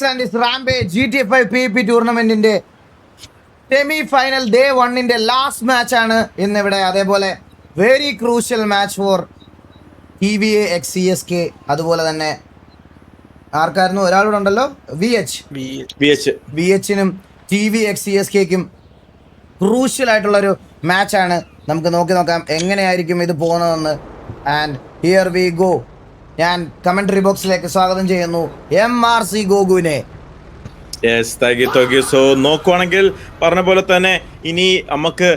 and its Rampage GTA 5 PvP ടൂർണമെന്റിന്റെ semi final day 1ന്റെ last match ആണ് ഇന്നിവിടെ. അതേപോലെ very crucial match for TVA x CSK. അതുപോലെ തന്നെ ആർക്കായിരുന്നു ഒരാളൂടെ ഉണ്ടല്ലോ, VHനും TV x CSKക്കും ക്രൂഷ്യൽ ആയിട്ടുള്ളൊരു മാച്ചാണ്. നമുക്ക് നോക്കാം എങ്ങനെയായിരിക്കും ഇത് പോകുന്നതെന്ന്. And here we go. ഞാൻ കമന്ററി ബോക്സിലേക്ക് സ്വാഗതം ചെയ്യുന്നു MRC ഗോകുവിനെ. സോ നോക്കുവാണെങ്കിൽ പറഞ്ഞ പോലെ തന്നെ ഇനി നമുക്ക്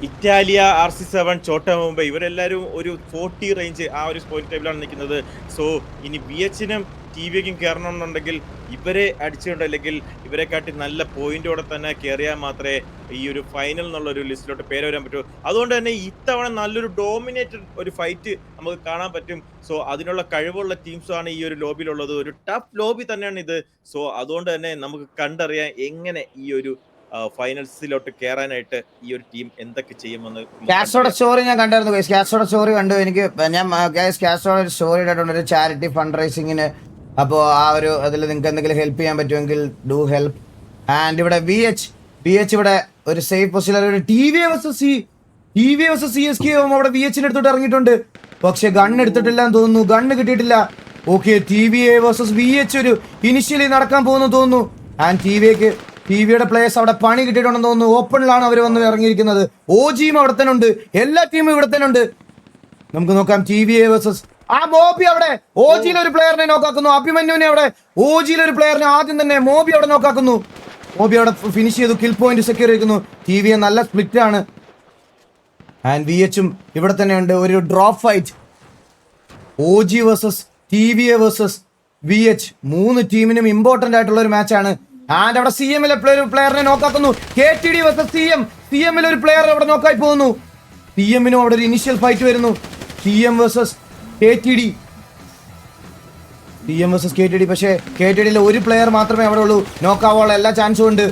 ഇറ്റാലിയ RC7 ചോട്ട മുംബൈ ഇവരെല്ലാവരും ഒരു 40 റേഞ്ച് ആ ഒരു പോയിന്റ് ടേബിളാണ് നിൽക്കുന്നത്. സോ ഇനി VHനും TVക്കും കയറണമെന്നുണ്ടെങ്കിൽ ഇവരെ അടിച്ചുകൊണ്ട് അല്ലെങ്കിൽ ഇവരെ കാട്ടി നല്ല പോയിന്റോടെ തന്നെ കയറിയാൽ മാത്രമേ ഈ ഒരു ഫൈനൽ എന്നുള്ളൊരു ലിസ്റ്റിലോട്ട് പേര് വരാൻ പറ്റൂ. അതുകൊണ്ട് തന്നെ ഇത്തവണ നല്ലൊരു ഡോമിനേറ്റഡ് ഒരു ഫൈറ്റ് നമുക്ക് കാണാൻ പറ്റും. സോ അതിനുള്ള കഴിവുള്ള ടീംസാണ് ഈ ഒരു ലോബിയിലുള്ളത്. ഒരു ടഫ് ലോബി തന്നെയാണ് ഇത്. സോ അതുകൊണ്ട് തന്നെ നമുക്ക് കണ്ടറിയാം എങ്ങനെ ഈ ഒരു ഫൈനൽസിലോട്ട് കയറാനായിട്ട് ഈ ഒരു ടീം എന്തൊക്കെ ചെയ്യുമെന്ന്. കാസ്റ്റോടെ സ്റ്റോറി ഞാൻ കണ്ടായിരുന്നു. കാസ്റ്റോടെ സ്റ്റോറി കണ്ടു. ഞാൻ കാസ്റ്റോടെ സ്റ്റോറി ഇട്ടിട്ടുണ്ട് ഒരു ചാരിറ്റി ഫണ്ട് റൈസിങ്ങിന്. അപ്പോൾ ആ ഒരു അതിൽ നിങ്ങൾക്ക് എന്തെങ്കിലും ഹെൽപ്പ് ചെയ്യാൻ പറ്റുമെങ്കിൽ ഡു ഹെൽപ്പ്. ആൻഡ് ഇവിടെ VH ഇവിടെ ഒരു സേഫ് പൊസിഷൻ. ഒരു TVA vs CSK അവിടെ VHന്റെ അടുത്തോട്ട് ഇറങ്ങിയിട്ടുണ്ട്. പക്ഷെ ഗണ്ണ് എടുത്തിട്ടില്ല എന്ന് തോന്നുന്നു. ഗണ്ണ് കിട്ടിയിട്ടില്ല. ഓക്കെ, TVA vs VH ഒരു ഇനിഷ്യലി നടക്കാൻ പോകുന്നു തോന്നുന്നു. ആൻഡ് TVയുടെ പ്ലേയേഴ്സ് അവിടെ പണി കിട്ടിയിട്ടുണ്ടെന്ന് തോന്നുന്നു. ഓപ്പണിലാണ് അവർ വന്ന് ഇറങ്ങിയിരിക്കുന്നത്. OGയും അവിടെ തന്നെ ഉണ്ട്. എല്ലാ ടീമും ഇവിടെ തന്നെ ഉണ്ട്. നമുക്ക് നോക്കാം TVA vs മോബി അവിടെ OGയിലെ ഒരു പ്ലെയറിനെ നോക്കാക്കുന്നു. അഭിമന്യുവിനെ അവിടെ OGയിലെ ഒരു പ്ലെയറിനെ ആദ്യം തന്നെ മോബി അവിടെ നോക്കാക്കുന്നു. മോബി അവിടെ ഫിനിഷ് ചെയ്തു. കിൽ പോയിന്റ് സെക്യൂർ ചെയ്യുന്നു. TVA നല്ല സ്പ്ലിറ്റ് ആണ്. ആൻഡ് VHും ഇവിടെ തന്നെ ഉണ്ട്. ഒരു drop fight. OG vs TVA vs VH. മൂന്ന് ടീമിനും ഇമ്പോർട്ടന്റ് ആയിട്ടുള്ള ഒരു മാച്ചാണ്. ആൻഡ് അവിടെ CMലെ പ്ലെയറിനെ നോക്കാക്കുന്നു. KTD vs CMലെ ഒരു പ്ലെയർ അവിടെ നോക്കായി പോകുന്നു. CMനും അവിടെ ഒരു ഇനിഷ്യൽ ഫൈറ്റ് വരുന്നു. CM vs KTD. പക്ഷേ KTDയിലെ ഒരു പ്ലെയർ മാത്രമേ അവിടെ ഉള്ളൂ. നോക്കാവാനുള്ള എല്ലാ ചാൻസും ഉണ്ട്.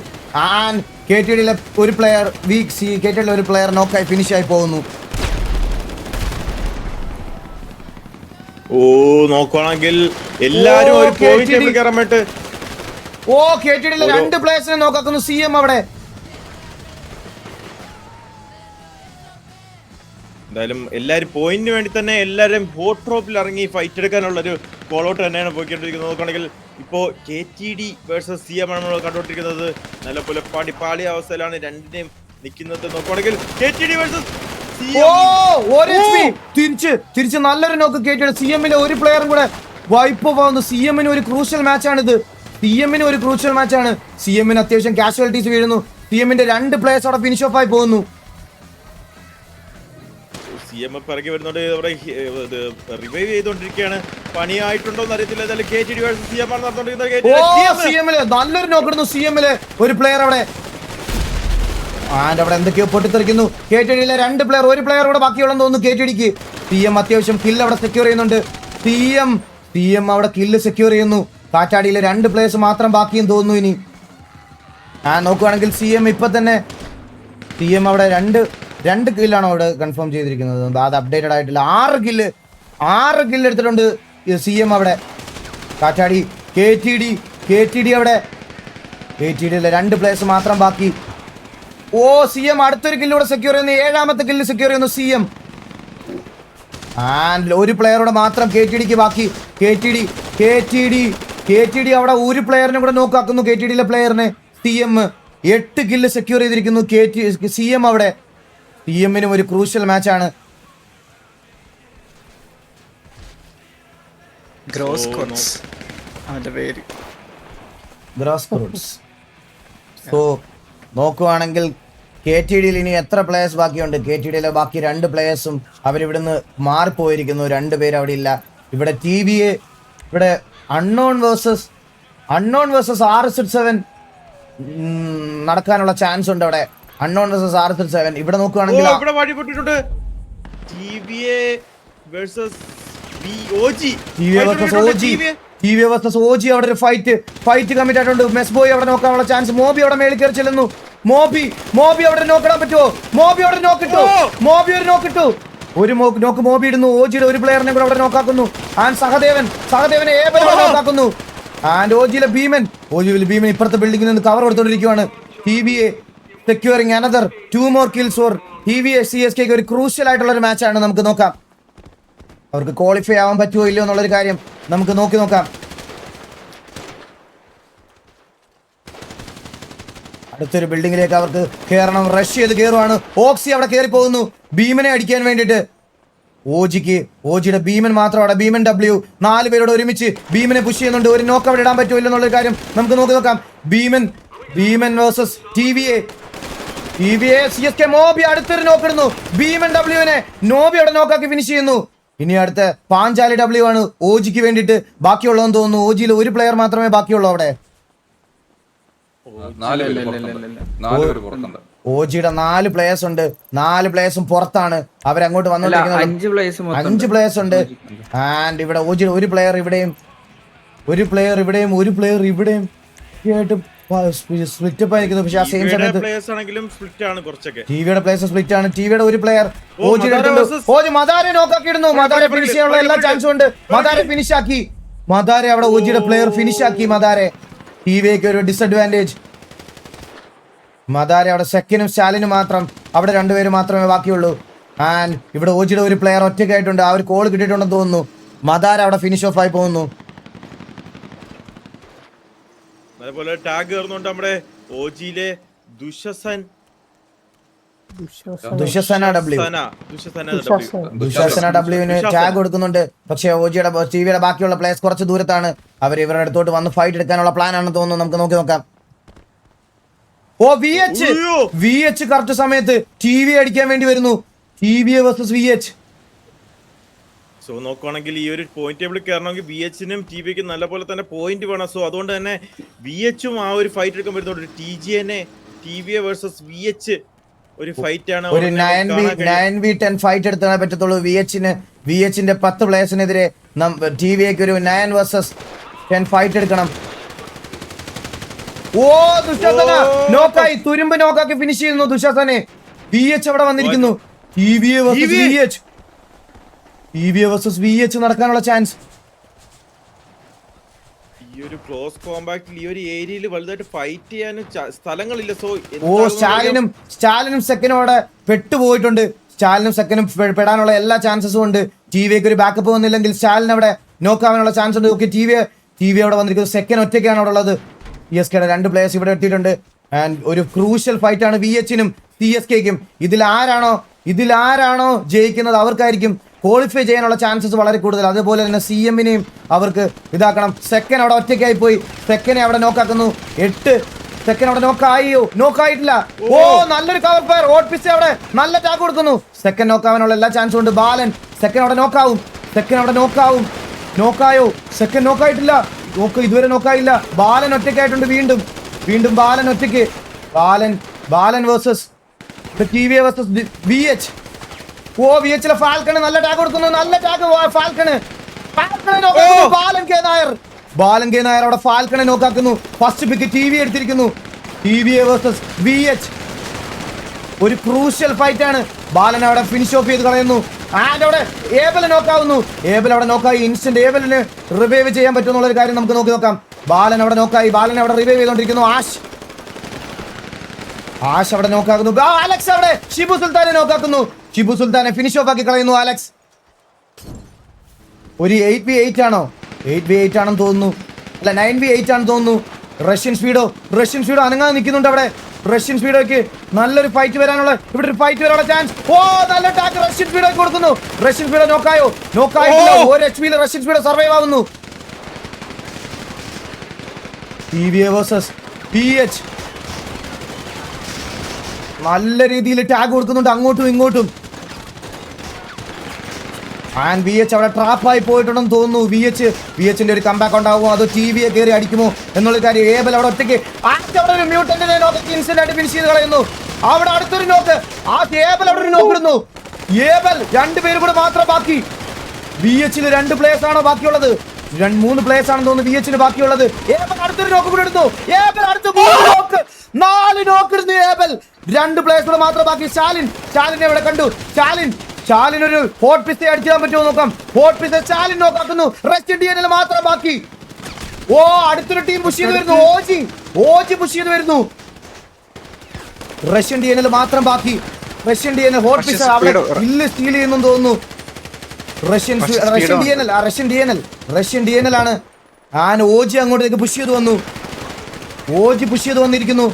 ആൻഡ് KTDയിലെ ഒരു പ്ലെയർ KTDയിലെ ഒരു പ്ലെയർ നോക്കായി ഫിനിഷ് ആയി പോകുന്നു. നോക്കുകയാണെങ്കിൽ എല്ലാരും ഒരു പോയിന്റ് കയറാൻ വേണ്ടി KTDയിലെ രണ്ട് പ്ലേയേഴ്സിനെ നോക്കാക്കുന്നു. CM അവിടെ എന്തായാലും എല്ലാവരും പോയിന്റിന് വേണ്ടി തന്നെ എല്ലാവരും ഹോട്ട് ഡ്രോപ്പിൽ ഇറങ്ങി ഫൈറ്റ് എടുക്കാനുള്ളൊരു കോൾ ഔട്ട് തന്നെയാണ് പോയിക്കൊണ്ടിരിക്കുന്നത്. നോക്കുകയാണെങ്കിൽ ഇപ്പോൾ KTD വേഴ്സസ് CM ആണ് നമ്മൾ കണ്ടുകൊണ്ടിരിക്കുന്നത്. നല്ലപോലെ പാളിയ അവസ്ഥയിലാണ് രണ്ടിനെയും നിൽക്കുന്നത്. നോക്കുകയാണെങ്കിൽ KTD വേഴ്സസ് തിരിച്ച് നല്ലൊരു നോക്ക് KTD. CMലെ ഒരു പ്ലെയറും കൂടെ വൈപ്പ് പോകുന്നു. CMന് ഒരു ക്രൂഷ്യൽ മാച്ചാണിത്. CMന് അത്യാവശ്യം കാഷ്വാലിറ്റീസ് വീഴുന്നു. CMന്റെ രണ്ട് പ്ലേയേഴ്സ് അവിടെ ഫിനിഷ് ഓഫ് ആയി പോകുന്നു. CM പിറകെ വരുന്നുണ്ട്. അവിടെ റിവൈവ് ചെയ്തോണ്ടിരിക്കുകയാണ്. പണിയായിട്ടുണ്ടോ എന്ന് അറിയത്തില്ല. KTD വേഴ്സസ് CM ആണ് നടന്നുകൊണ്ടിരിക്കുന്നത്. നല്ലൊരു നോക്കിടുന്നു CMലെ ഒരു പ്ലെയർ അവിടെ. ആൻഡ് അവിടെ എന്തൊക്കെയോ പൊട്ടിത്തെറിക്കുന്നു. KTDയിലെ രണ്ട് പ്ലെയർ, ഒരു പ്ലെയർ ഇവിടെ ബാക്കിയുള്ളതെന്ന് തോന്നുന്നു KTDക്ക്. CM അത്യാവശ്യം കില്ല് അവിടെ സെക്യൂർ ചെയ്യുന്നുണ്ട്. CM അവിടെ കില്ല് സെക്യൂർ ചെയ്യുന്നു. കാറ്റാടിയിലെ രണ്ട് പ്ലേയേഴ്സ് മാത്രം ബാക്കിയും തോന്നുന്നു ഇനി. നോക്കുകയാണെങ്കിൽ CM ഇപ്പൊ തന്നെ അവിടെ രണ്ട് കില്ലാണ് അവിടെ കൺഫേം ചെയ്തിരിക്കുന്നത്. അത് അപ്ഡേറ്റഡ് ആയിട്ടില്ല. 6 കില്ല് എടുത്തിട്ടുണ്ട് CM അവിടെ. കാറ്റാടി KTD അവിടെ. KTDയിലെ രണ്ട് പ്ലേയേഴ്സ് മാത്രം ബാക്കി. CM അടുത്തൊരു കില്ലൂടെ സെക്യൂർ ചെയ്യുന്നു. 7ാമത്തെ കില്ല് സെക്യൂർ ചെയ്യുന്നു CM. ആൻഡ് ഒരു പ്ലെയറുടെ മാത്രം KTDക്ക് ബാക്കി. KTD അവിടെ ഒരു പ്ലെയറിനെ കൂടെ നോക്കാക്കുന്നു. KTDയിലെ പ്ലെയറിനെ. CM 8 കില്ല് സെക്യൂർ ചെയ്തിരിക്കുന്നു. CM അവിടെ. CMനും ഒരു ക്രൂഷ്യൽ മാച്ചാണ്. സോ നോക്കുവാണെങ്കിൽ KTDയിൽ ഇനി എത്ര പ്ലേയേഴ്സ് ബാക്കിയുണ്ട്? KTDയിലെ ബാക്കി രണ്ട് പ്ലേയേഴ്സും അവരിവിടുന്ന് മാറിപ്പോയിരിക്കുന്നു. രണ്ടുപേരും അവിടെ ഇല്ല. ഇവിടെ TVA ഇവിടെ അൺനോൺ വേഴ്സസ് RZ7 നടക്കാനുള്ള ചാൻസ് ഉണ്ട് അവിടെ. അൺനോൺ വേഴ്സസ് RZ7 ഇവിടെ നോക്കുകയാണെങ്കിൽ TVA vs OG അവിടെ ഒരു ഫൈറ്റ് കമ്മിറ്റ് ആയിട്ടുണ്ട്. മെസ്ബോയ് അവിടെ നോക്കാനുള്ള ചാൻസ്. മോബി അവിടെ മേളിൽ കയറി ചെല്ലുന്നു. മോബി അവിടെ നോക്കിടാൻ പറ്റുമോ? മോബി ഒരു നോക്കിട്ടു. ഒരു നോക്ക് മോബി ഇടുന്നു. OGയുടെ ഒരു പ്ലെയറിനെ കൂടെ അവിടെ നോക്കാക്കുന്നു. ആൻഡ് സഹദേവനെ നോക്കാക്കുന്നു. ആൻഡ് ഓജിയിലെ ഭീമൻ ഇപ്പുറത്തെ ബിൽഡിംഗിൽ നിന്ന് കവർ കൊടുത്തോണ്ടിരിക്കുവാണ്. TVA securing another 2 more kills for TVA. CSK ഒരു ക്രൂഷ്യൽ ആയിട്ടുള്ള ഒരു മാച്ചാണ്. നമുക്ക് നോക്കാം അവർക്ക് ക്വാളിഫൈ ആവാൻ പറ്റുമോ ഇല്ലയോ എന്നുള്ളൊരു കാര്യം നമുക്ക് നോക്കാം. അടുത്തൊരു ബിൽഡിങ്ങിലേക്ക് അവർക്ക് കയറണം. റഷ് ചെയ്ത് കയറുവാണ്. ഓക്സി അവിടെ കയറി പോകുന്നു ഭീമനെ അടിക്കാൻ വേണ്ടിയിട്ട്. ഓജിയുടെ ഭീമൻ മാത്രം അവിടെ. ഭീമൻ W 4 പേരോട് ഒരുമിച്ച് ഭീമനെ പുഷ് ചെയ്യുന്നുണ്ട്. ഒരു നോക്ക് അവിടെ ഇടാൻ പറ്റുമോ ഇല്ലെന്നുള്ളൊരു കാര്യം നമുക്ക് നോക്കാം. ഭീമൻ വേഴ്സസ് TVA. CSK മോബി അടുത്തൊരു നോക്ക് ഇടുന്നു. ഭീമൻ W-നെ നോബി അവിടെ നോക്കാക്കി ഫിനിഷ് ചെയ്യുന്നു. ഇനി അടുത്ത പാഞ്ചാലി W ആണ് ഓജിക്ക് വേണ്ടിയിട്ട് ബാക്കിയുള്ളതെന്ന് തോന്നുന്നു. ഓജിയിൽ ഒരു പ്ലെയർ മാത്രമേ ബാക്കിയുള്ളൂ അവിടെ. ഓജിയുടെ 4 പ്ലേയേഴ്സ് ഉണ്ട്. 4 പ്ലേയേഴ്സും പുറത്താണ്. അവരങ്ങോട്ട് വന്നോണ്ടിരിക്കുന്നത് 5 പ്ലേയേഴ്സ് ഉണ്ട്. ആൻഡ് ഇവിടെ ഓജിയുടെ ഒരു പ്ലെയർ ഇവിടെയും ഒരു പ്ലെയർ ഇവിടെയും ആയിട്ട് സ്പ്ലിറ്റപ്പ് ആയിരിക്കുന്നു. പക്ഷെ ആ സെയിം സമയത്ത് ടിവിയുടെ പ്ലേയേഴ്സ് സ്പ്ലിറ്റ് ആണ്. ടിവിയുടെ ഒരു പ്ലെയർ ഓജി മദാരെ നോക്കാക്കിയിടുന്നു. മദാരെ ഫിനിഷ് ചെയ്യാനുള്ള എല്ലാ ചാൻസും ഉണ്ട്. മദാരെ ഫിനിഷ് ആക്കി. മദാരെ അവിടെ ഓജിയുടെ പ്ലെയർ ഫിനിഷ് ആക്കി. മദാരെ ടിവിക്ക് ഒരു ഡിസഡ്വാൻറ്റേജ്. മദാരെ അവിടെ സെക്കൻഡും സ്റ്റാലിനും മാത്രം. അവിടെ 2 പേര് മാത്രമേ ബാക്കിയുള്ളൂ. ആൻഡ് ഇവിടെ ഓജിയുടെ ഒരു പ്ലെയർ ഒറ്റയ്ക്കായിട്ടുണ്ട്. ആ ഒരു കോൾ കിട്ടിയിട്ടുണ്ടെന്ന് തോന്നുന്നു. മദാര അവിടെ ഫിനിഷ് ഓഫ് ആയി പോകുന്നു. അതേപോലെ ടാഗ് കയറുന്നുണ്ട് നമ്മുടെ ഓജിയിലെ ദുഷസന W ടാഗ് കൊടുക്കുന്നുണ്ട്. പക്ഷെ OGയുടെ ടിവിയുടെ ബാക്കിയുള്ള പ്ലേയേഴ്സ് കുറച്ച് ദൂരത്താണ്. അവർ ഇവരുടെ അടുത്തോട്ട് വന്ന് ഫൈറ്റ് എടുക്കാനുള്ള പ്ലാൻ ആണെന്ന് തോന്നുന്നു. നമുക്ക് നോക്കാം. VH കറക്റ്റ് സമയത്ത് TV അടിക്കാൻ വേണ്ടി വരുന്നു. TVA versus VH. സോ നോക്കുവാണെങ്കിൽ ഈ ഒരു പോയിന്റ് ടേബിൾ കയറണമെങ്കിൽ VH-നും TVക്കും നല്ലപോലെ തന്നെ പോയിന്റ് വേണം. സോ അതുകൊണ്ട് തന്നെ VH-ഉം ആ ഒരു ഫൈറ്റ് എടുക്കാൻ വരുന്നുണ്ട്. TVA വേഴ്സസ് VH ഒരു ഫൈറ്റ് ആണ്. ഒരു 9v10 ഫൈറ്റ് എടുത്താൽ പറ്റത്തുള്ളൂ. VH-ന്റെ 10 പ്ലേയേഴ്സിനെതിരെ TVക്ക് ഒരു 9 vs 10 ഫൈറ്റ് എടുക്കണം. ദുശാസന നോക്കായി. തുരുമ്പ് നോക്കാക്കി ഫിനിഷ് ചെയ്യുന്നു ദുശാസനെ. VH അവിടെ വന്നിരിക്കുന്നു. TVA വേഴ്സസ് VH നടക്കാനുള്ള ചാൻസ്. ഈ ഒരു ക്ലോസ് കോമ്പാക്റ്റിൽ ഈ ഒരു ഏരിയയിൽ വലുതായിട്ട് ഫൈറ്റ് ചെയ്യാനും സ്ഥലങ്ങളില്ല. സോ സ്റ്റാലിനും സെക്കനും അവിടെ പെട്ടുപോയിട്ടുണ്ട്. സ്റ്റാലിനും സെക്കനും പെടാനുള്ള എല്ലാ ചാൻസസും ഉണ്ട്. TVക്ക് ഒരു ബാക്കപ്പ് വന്നില്ലെങ്കിൽ സ്റ്റാലിന് അവിടെ നോക്കാവാനുള്ള ചാൻസ് ഉണ്ട്. ഓക്കെ, TV അവിടെ വന്നിരിക്കുന്നത്. സെക്കൻഡ് ഒറ്റയ്ക്കാണ് അവിടെ ഉള്ളത്. CSKയുടെ 2 പ്ലേയേഴ്സ് ഇവിടെ എത്തിയിട്ടുണ്ട്. ആൻഡ് ഒരു ക്രൂഷ്യൽ ഫൈറ്റ് ആണ് VH-നും CSKക്കും. ഇതിലാരാണോ ജയിക്കുന്നത് അവർക്കായിരിക്കും ക്വാളിഫൈ ചെയ്യാനുള്ള ചാൻസസ് വളരെ കൂടുതൽ. അതുപോലെ തന്നെ CM-നെയും അവർക്ക് ഇതാക്കണം. സെക്കൻഡ് അവിടെ ഒറ്റയ്ക്കായി പോയി. സെക്കൻഡ് അവിടെ നോക്കാക്കുന്നു. 8 സെക്കൻഡ് അവിടെ നോക്കായിട്ടില്ല. നല്ലൊരു കവർ ഫയർ. ഓട്ട്പിസ് അവിടെ നല്ല ടാക്ക് കൊടുക്കുന്നു. സെക്കൻഡ് നോക്കാവാനുള്ള എല്ലാ ചാൻസും ഉണ്ട്. ബാലൻ സെക്കൻഡ് അവിടെ നോക്കാവും. നോക്കായോ? സെക്കൻഡ് നോക്കായിട്ടില്ല. ഇതുവരെ നോക്കായില്ല. ബാലൻ ഒറ്റയ്ക്കായിട്ടുണ്ട്. വീണ്ടും ബാലൻ ഒറ്റയ്ക്ക്. ബാലൻ വേഴ്സസ് TVA വേഴ്സസ് VH. VH-ലെ ഫാൽക്കണ് നല്ല ടാഗ് കൊടുക്കുന്നു. നല്ല ടാഗ് ഫാൽക്കണ് നോക്കുന്നു. ബാലൻ കെ നായർ അവിടെ ഫാൽക്കണെ നോക്കാക്കുന്നു. ഫസ്റ്റ് പിക്ക് TV എടുത്തിരിക്കുന്നു. TVA വേഴ്സസ് VH ഒരു ക്രൂഷ്യൽ ഫൈറ്റ് ആണ്. ബാലൻ അവിടെ ഫിനിഷ് ഓഫ് ചെയ്ത് കളയുന്നു. ആൻഡ് അവിടെ ഏബൽ നോക്കാവുന്നു. ഏബൽ അവിടെ നോക്കായി. ഇൻസ്റ്റന്റ് ഏബലിന് റിവൈവ് ചെയ്യാൻ പറ്റുമെന്നുള്ളൊരു കാര്യം നമുക്ക് നോക്കാം. ബാലൻ അവിടെ നോക്കായി. ബാലൻ അവിടെ റിവൈവ് ചെയ്തോണ്ടിരിക്കുന്നു. ആഷ് അവിടെ നോക്കാക്കുന്നു. അലക്സ് അവിടെ ഷിബു സുൽത്താനെ നോക്കാക്കുന്നു. ഷിബു സുൽത്താനെ ഫിനിഷ് ഓഫ് ആക്കി കളയുന്നു അലക്സ്. ഒരു 8v8 ആണോ? 8v8 ആണെന്ന് തോന്നുന്നു. അല്ല, 9v8 ആണെന്ന് തോന്നുന്നു. റഷ്യൻ സ്പീഡോ അനങ്ങാതെ നിൽക്കുന്നുണ്ട് അവിടെ. റഷ്യൻ സ്പീഡോയ്ക്ക് നല്ലൊരു ഫൈറ്റ് വരാനുള്ള ഇവിടെ ഒരു ഫൈറ്റ് വരാനുള്ള ചാൻസ്. നല്ല ടാക്ക് റഷ്യൻ സ്പീഡോയ്ക്ക് കൊടുക്കുന്നു. റഷ്യൻ സ്പീഡോ നോക്കായിട്ടില്ല. ഒരു HP-യിൽ റഷ്യൻ സ്പീഡോ സർവൈവ് ആവുന്നു. TVA വേഴ്സസ് VH നല്ല രീതിയിൽ ടാഗ് കൊടുക്കുന്നുണ്ട് അങ്ങോട്ടും ഇങ്ങോട്ടും. ആൻഡ് VH അവിടെ ട്രാപ്പായി പോയിട്ടുണ്ടെന്ന് തോന്നുന്നു. VH-ന്റെ ഒരു കമ്പാക്ക് ഉണ്ടാവുമോ അതോ TVയെ കയറി അടിക്കുമോ എന്നുള്ള കാര്യം. ഏബൽ അവിടെ ഒറ്റയ്ക്ക് അവിടെ ഒരു മ്യൂട്ടന്റിനെ ഇൻസ്റ്റന്റ് ആയിട്ട് ഫിനിഷ് ചെയ്ത് കളയുന്നു. അവിടെ അടുത്തൊരു നോക്ക്. ഏബൽ അവിടെ ഒരു നോക്ക് ഇടുന്നു. 2 പേര് കൂടെ മാത്രം ബാക്കി. VH-ന് 2 പ്ലേയേഴ്സ് ആണോ ബാക്കിയുള്ളത്? 3 പ്ലേയേഴ്സ് ആണെന്ന് തോന്നുന്നു VH-ന് ബാക്കിയുള്ളത്. ഏബൽ അടുത്തൊരു നോക്ക് കൂടെ എടുത്തു. ഏബൽ അടുത്ത 4 നോക്ക് ഇടുന്നു. ഏബൽ 2 പ്ലേയേഴ്സ് കൂടെ മാത്രം ബാക്കി. സ്റ്റാലിനെ ഇവിടെ കണ്ടു. സ്റ്റാലിനൊരു ഹോട്ട് പിസ്റ്റ അടിച്ചാൻ പറ്റുമോ നോക്കാം. ഹോട്ട് പിസ്റ്റ സ്റ്റാലിൻ നോക്കാക്കുന്നു. റെസ്റ്റ് DNL മാത്രം ബാക്കി. ഓ അടുത്തൊരു ടീം പുഷ് ചെയ്ത് വരുന്നു. ഓജി പുഷ് ചെയ്ത് വരുന്നു. റഷ്യൻ DNL മാത്രം ബാക്കി. റഷ്യൻ DNL ഹോട്ട് പിസ് അവിടെ ഇല്ല സ്റ്റീൽ ചെയ്യുന്നു തോന്നുന്നു. റഷ്യൻ DNL ആണ്. ഓജി അങ്ങോട്ടേക്ക് പുഷ് ചെയ്ത് വന്നു. ഓജി പുഷ് ചെയ്ത് വന്നിരിക്കുന്നു.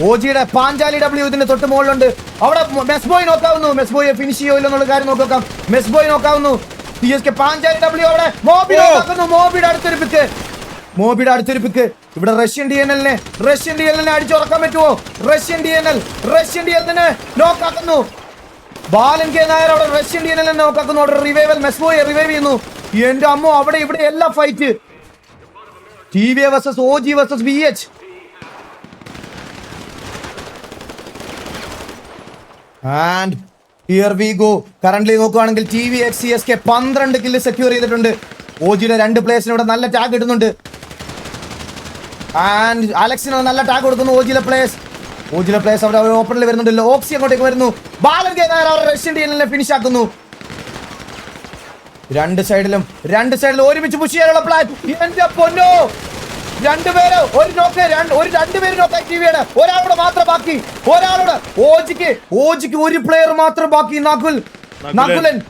ഓജിയുടെ പാഞ്ചാലി W ഇതിന്റെ തൊട്ട് മുകളിലുണ്ട്. അവിടെ മെസ്ബോയ് നോക്കാവുന്നു. മെസ്ബോയെ ഫിനിഷ് ചെയ്യോ ഇല്ലെന്നുള്ള കാര്യം നോക്കാം. മെസ്ബോയ് നോക്കാവുന്നു. TSK പാഞ്ചാലി W അവിടെ മോബി നോക്കുന്നു. മോബിയുടെ അടുത്തൊരു പിക്ക്. ഇവിടെ റഷ്യൻ DNLനെ അടിച്ചുറക്കാൻ പറ്റുമോ? റഷ്യൻ DNLനെ നോക്കാക്കുന്നു. ബാലൻ കെ നായർ അവിടെ റഷ്യൻ DNLനെ നോക്കാക്കുന്നു. അവിടെ റിവൈവൽ മെസ്ബോയെ റിവൈവ് ചെയ്യുന്നു. എന്റെ അമ്മോ അവിടെ ഇവിടെ എല്ലാ fight. TVA versus OG versus VH. And here we go. Currently നോക്കുകയാണെങ്കിൽ TVX CSK 12 കില്ല് സെക്യൂർ ചെയ്തിട്ടുണ്ട്. OGയുടെ 2 പ്ലേയേഴ്സിന് ഇവിടെ നല്ല ടാഗ് ഇടുന്നുണ്ട്. ആൻഡ് അലക്സിന് നല്ല ടാഗ് കൊടുക്കുന്നു. OGയിലെ പ്ലേയേഴ്സ് അവിടെ ഓപ്പണിൽ വരുന്നുണ്ടല്ലോ. ഓക്സി അങ്ങോട്ടേക്ക് വരുന്നു. ബാലൻ കെ നായർ അവർ റഷ്യൻ DNLനെ ഫിനിഷ് ആക്കുന്നു. രണ്ട് സൈഡിലും ഒരുമിച്ച് പുഷ് ചെയ്യാനുള്ള പ്ലാൻ. എന്റെ പൊന്നോ, രണ്ടുപേര് നോക്കായി TVയുടെ. ഒരാളുടെ മാത്രം ബാക്കി. ഓജിക്ക് ഒരു പ്ലെയർ മാത്രം ബാക്കി.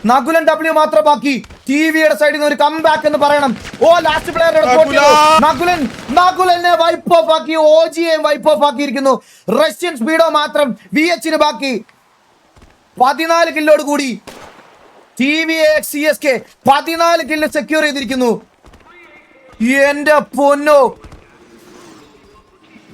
നകുലൻ W മാത്രം ബാക്കി. TVയുടെ സൈഡിൽ നിന്ന് ഒരു കംബാക്ക് എന്ന് പറയണം. ലാസ്റ്റ് പ്ലെയർ നകുലനെ വൈപ്പ് ഓഫ് ആക്കി. OGയെ വൈപ്പ് ഓഫ് ആക്കിയിരിക്കുന്നു. റഷ്യൻ സ്പീഡോ മാത്രം VHന് ബാക്കി. 14 കില്ലോട് കൂടി TVX CSK 14 കില്ല് സെക്യൂർ ചെയ്തിരിക്കുന്നു. എന്റെ പൊന്നോ,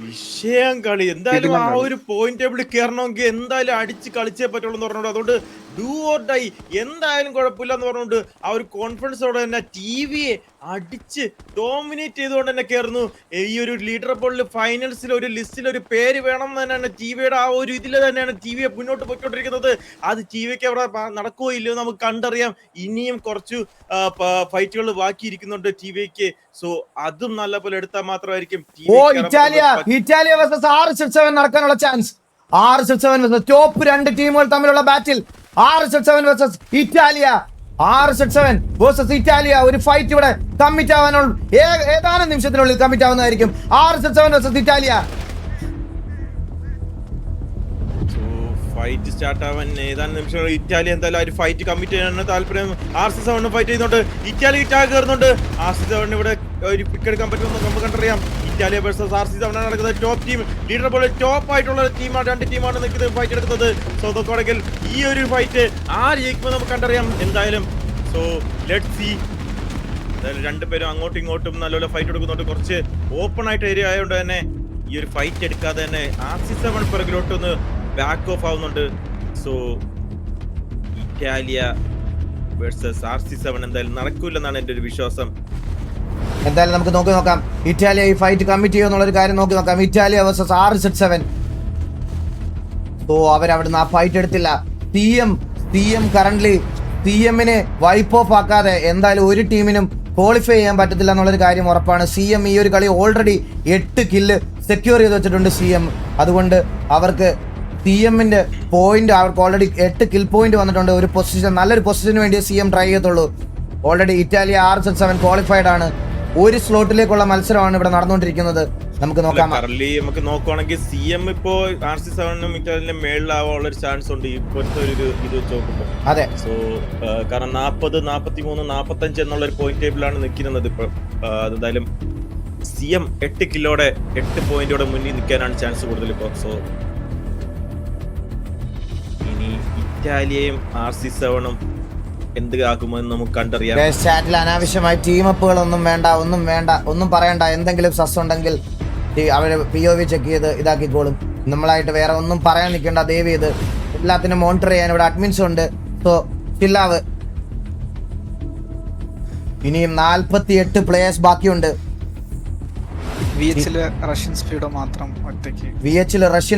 വിഷയം കളി. എന്തായാലും ആ ഒരു പോയിന്റ് ടേബിൾ കയറണമെങ്കിൽ എന്തായാലും അടിച്ച് കളിച്ചേ പറ്റുള്ളൂ എന്ന് പറഞ്ഞോണ്ട് അതുകൊണ്ട് ഡു ഓർ ഡൈ എന്തായാലും കുഴപ്പമില്ല എന്ന് പറഞ്ഞുകൊണ്ട് ആ ഒരു കോൺഫിഡൻസോടെ തന്നെ TVയെ അടിച്ച് ഡോമിനേറ്റ് ചെയ്തുകൊണ്ട് തന്നെ കയറുന്നു. ഈ ഒരു ലീഡർ ബോളിൽ ഫൈനൽസിൽ ഒരു ലിസ്റ്റിൽ ഒരു പേര് വേണം എന്ന് തന്നെയാണ് TVയുടെ ആ ഒരു ഇതിൽ തന്നെയാണ് TVയെ മുന്നോട്ട് പോയിക്കൊണ്ടിരിക്കുന്നത്. അത് TVക്ക് അവിടെ നടക്കുകയോ ഇല്ലയോ നമുക്ക് കണ്ടറിയാം. ഇനിയും കുറച്ച് ഫൈറ്റുകൾ ബാക്കിയിരിക്കുന്നുണ്ട് TVക്ക്. സോ അതും നല്ലപോലെ എടുത്താൽ മാത്രമായിരിക്കും ഇറ്റാലിയ വേഴ്സസ് R7 നടക്കാനുള്ള ചാൻസ്. R7 വേഴ്സസ് ടോപ്പ് 2 ടീമുകൾ തമ്മിലുള്ള battle R7 versus Italia. R7 versus Italia. ഒരു ഫൈറ്റ് ഇവിടെ കമ്മിറ്റ് ആവാനുള്ള ഏതാനും നിമിഷത്തിനുള്ളിൽ കമ്മിറ്റ് ആവുന്നതായിരിക്കും. R7 versus Italia. Fight start ആവാൻ ഏതാനും നിമിഷങ്ങൾ. ഇറ്റാലി എന്തായാലും ആ ഒരു ഫൈറ്റ് കമ്മിറ്റ് ചെയ്യാനാണ് താല്പര്യം. R7 ഫൈറ്റ് ചെയ്യുന്നുണ്ട്. ഇറ്റാലി ടാഗ് കയറുന്നുണ്ട്. R7 ഇവിടെ ഒരു പിക്ക് എടുക്കാൻ പറ്റുമെന്ന് നമുക്ക് കണ്ടറിയാം. ഇറ്റാലിയ വേഴ്സസ് R7 നടക്കുന്നത്. ടോപ്പ് ടീം ലീഡർ പോലെ ടോപ്പ് ആയിട്ടുള്ള ടീമാണ്. 2 ടീമാണ് നിൽക്കുന്നത് ഫൈറ്റ് എടുക്കുന്നത്. സോ നോക്കുകയാണെങ്കിൽ ഈ ഒരു ഫൈറ്റ് ആര് ജയിക്കുമെന്ന് നമുക്ക് കണ്ടറിയാം എന്തായാലും. So let see. എന്തായാലും രണ്ടുപേരും അങ്ങോട്ടും ഇങ്ങോട്ടും നല്ലപോലെ ഫൈറ്റ് എടുക്കുന്നുണ്ട്. കുറച്ച് ഓപ്പൺ ആയിട്ട് ഏരിയ ആയതുകൊണ്ട് തന്നെ ഈ ഒരു ഫൈറ്റ് എടുക്കാതെ തന്നെ R7 പിറകിലോട്ടൊന്ന് ബാക്ക് ഓഫ് ആവുന്നുണ്ട്. സോ ഇറ്റാലിയ വേഴ്സസ് R7 എന്തായാലും നടക്കൂലെന്നാണ് എൻ്റെ ഒരു വിശ്വാസം. എന്തായാലും നമുക്ക് നോക്കാം ഇറ്റാലിയ ഈ ഫൈറ്റ് കമ്മിറ്റ് ചെയ്യുമെന്നുള്ള ഒരു കാര്യം നോക്കാം. Italia versus R7. സോ അവരവിടുന്ന് ആ ഫൈറ്റ് എടുത്തില്ല. CM കറന്റ്ലി CMനെ വൈപ്പ് ഓഫ് ആക്കാതെ എന്തായാലും ഒരു ടീമിനും ക്വാളിഫൈ ചെയ്യാൻ പറ്റത്തില്ല എന്നുള്ളൊരു കാര്യം ഉറപ്പാണ്. CM ഈ ഒരു കളി ഓൾറെഡി 8 കില്ല് സെക്യൂർ ചെയ്ത് വെച്ചിട്ടുണ്ട് CM. അതുകൊണ്ട് അവർക്ക് CMന്റെ പോയിന്റ് അവർക്ക് ഓൾറെഡി 8 കിൽ പോയിന്റ് വന്നിട്ടുണ്ട്. ഒരു പൊസിഷൻ നല്ലൊരു പൊസിഷന് വേണ്ടി CM ട്രൈ ചെയ്യത്തുള്ളൂ. ഓൾറെഡി ഇറ്റാലിയ R7 ക്വാളിഫൈഡ് ആണ്. ഒരു സ്ലോട്ടിലേക്കുള്ള മത്സരമാണ് ഇവിടെ നടന്നുകൊണ്ടിരിക്കുന്നത്. നമുക്ക് നോക്കാം. നമുക്ക് നോക്കുവാണെങ്കിൽ CM ഇപ്പോ R7 ഇറ്റാലിയന്റെ മേളിലാവാനുള്ള ഒരു ചാൻസ് ഉണ്ട് ഇപ്പോഴത്തെ ഒരു ഇത് വെച്ച് നോക്കുമ്പോൾ. അതെ. സോ കാരണം 40, 43, 45 എന്നുള്ള ഒരു പോയിന്റ് ടേബിളാണ് നിൽക്കുന്നത് ഇപ്പോൾ. എന്തായാലും CM 8 കില്ലോടെ 8 പോയിന്റോടെ മുന്നിൽ നിൽക്കാനാണ് ചാൻസ് കൂടുതൽ ഇപ്പോൾ. സോ ഇനി ഇറ്റാലിയയും RC7ഉം എന്ത് ആക്കുമെന്ന് നമുക്ക് കണ്ടറിയാം. ചാറ്റിൽ അനാവശ്യമായി ടീം അപ്പുകൾ ഒന്നും വേണ്ട, ഒന്നും പറയണ്ട. എന്തെങ്കിലും സസ് ഉണ്ടെങ്കിൽ അവര് POV ചെക്ക് ചെയ്ത് ഇതാക്കിക്കോളും. നമ്മളായിട്ട് വേറെ ഒന്നും പറയാൻ നിൽക്കേണ്ട. ദയവ് ചെയ്ത് എല്ലാത്തിനും മോണിറ്റർ ചെയ്യാൻ ഇവിടെ അഡ്മിൻസ് ഉണ്ട്. സോ ചില്ലാവ്. ഇനിയും 48 പ്ലേയേഴ്സ് ബാക്കിയുണ്ട്. VHല് റഷ്യൻ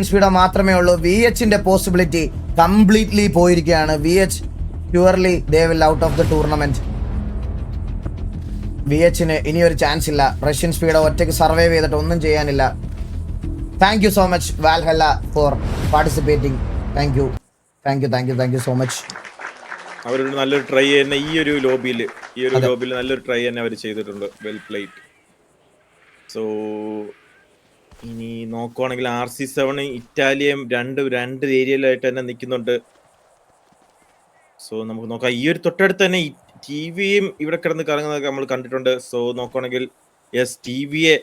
സ്പീഡോ മാത്രമേ ഉള്ളൂ. VHന്റെ പോസിബിലിറ്റി കംപ്ലീറ്റ്ലി പോയിരിക്കുകയാണ്. VH purely they will out of the tournament. VHന് ഇനിയൊരു ചാൻസ് ഇല്ല. റഷ്യൻ സ്പീഡോ ഒറ്റയ്ക്ക് സർവൈവ് ചെയ്തിട്ട് ഒന്നും ചെയ്യാനില്ല. Thank you so much Valhalla for participating. Thank you so much. അവരൊരു നല്ലൊരു ട്രൈ തന്നെ ഈ ഒരു ലോബിയിൽ നല്ലൊരു ട്രൈ തന്നെ അവർ ചെയ്തിട്ടുണ്ട്. Well plate. സോ ഇനി നോക്കുവാണെങ്കിൽ RC7 ഇറ്റാലിയയും രണ്ട് ഏരിയയിലായിട്ട് തന്നെ നിൽക്കുന്നുണ്ട്. സോ നമുക്ക് നോക്കാം. ഈ ഒരു തൊട്ടടുത്ത് തന്നെ TVയും ഇവിടെ കിടന്ന് കറങ്ങുന്നതൊക്കെ നമ്മൾ കണ്ടിട്ടുണ്ട്. സോ നോക്കുവാണെങ്കിൽ TVയെ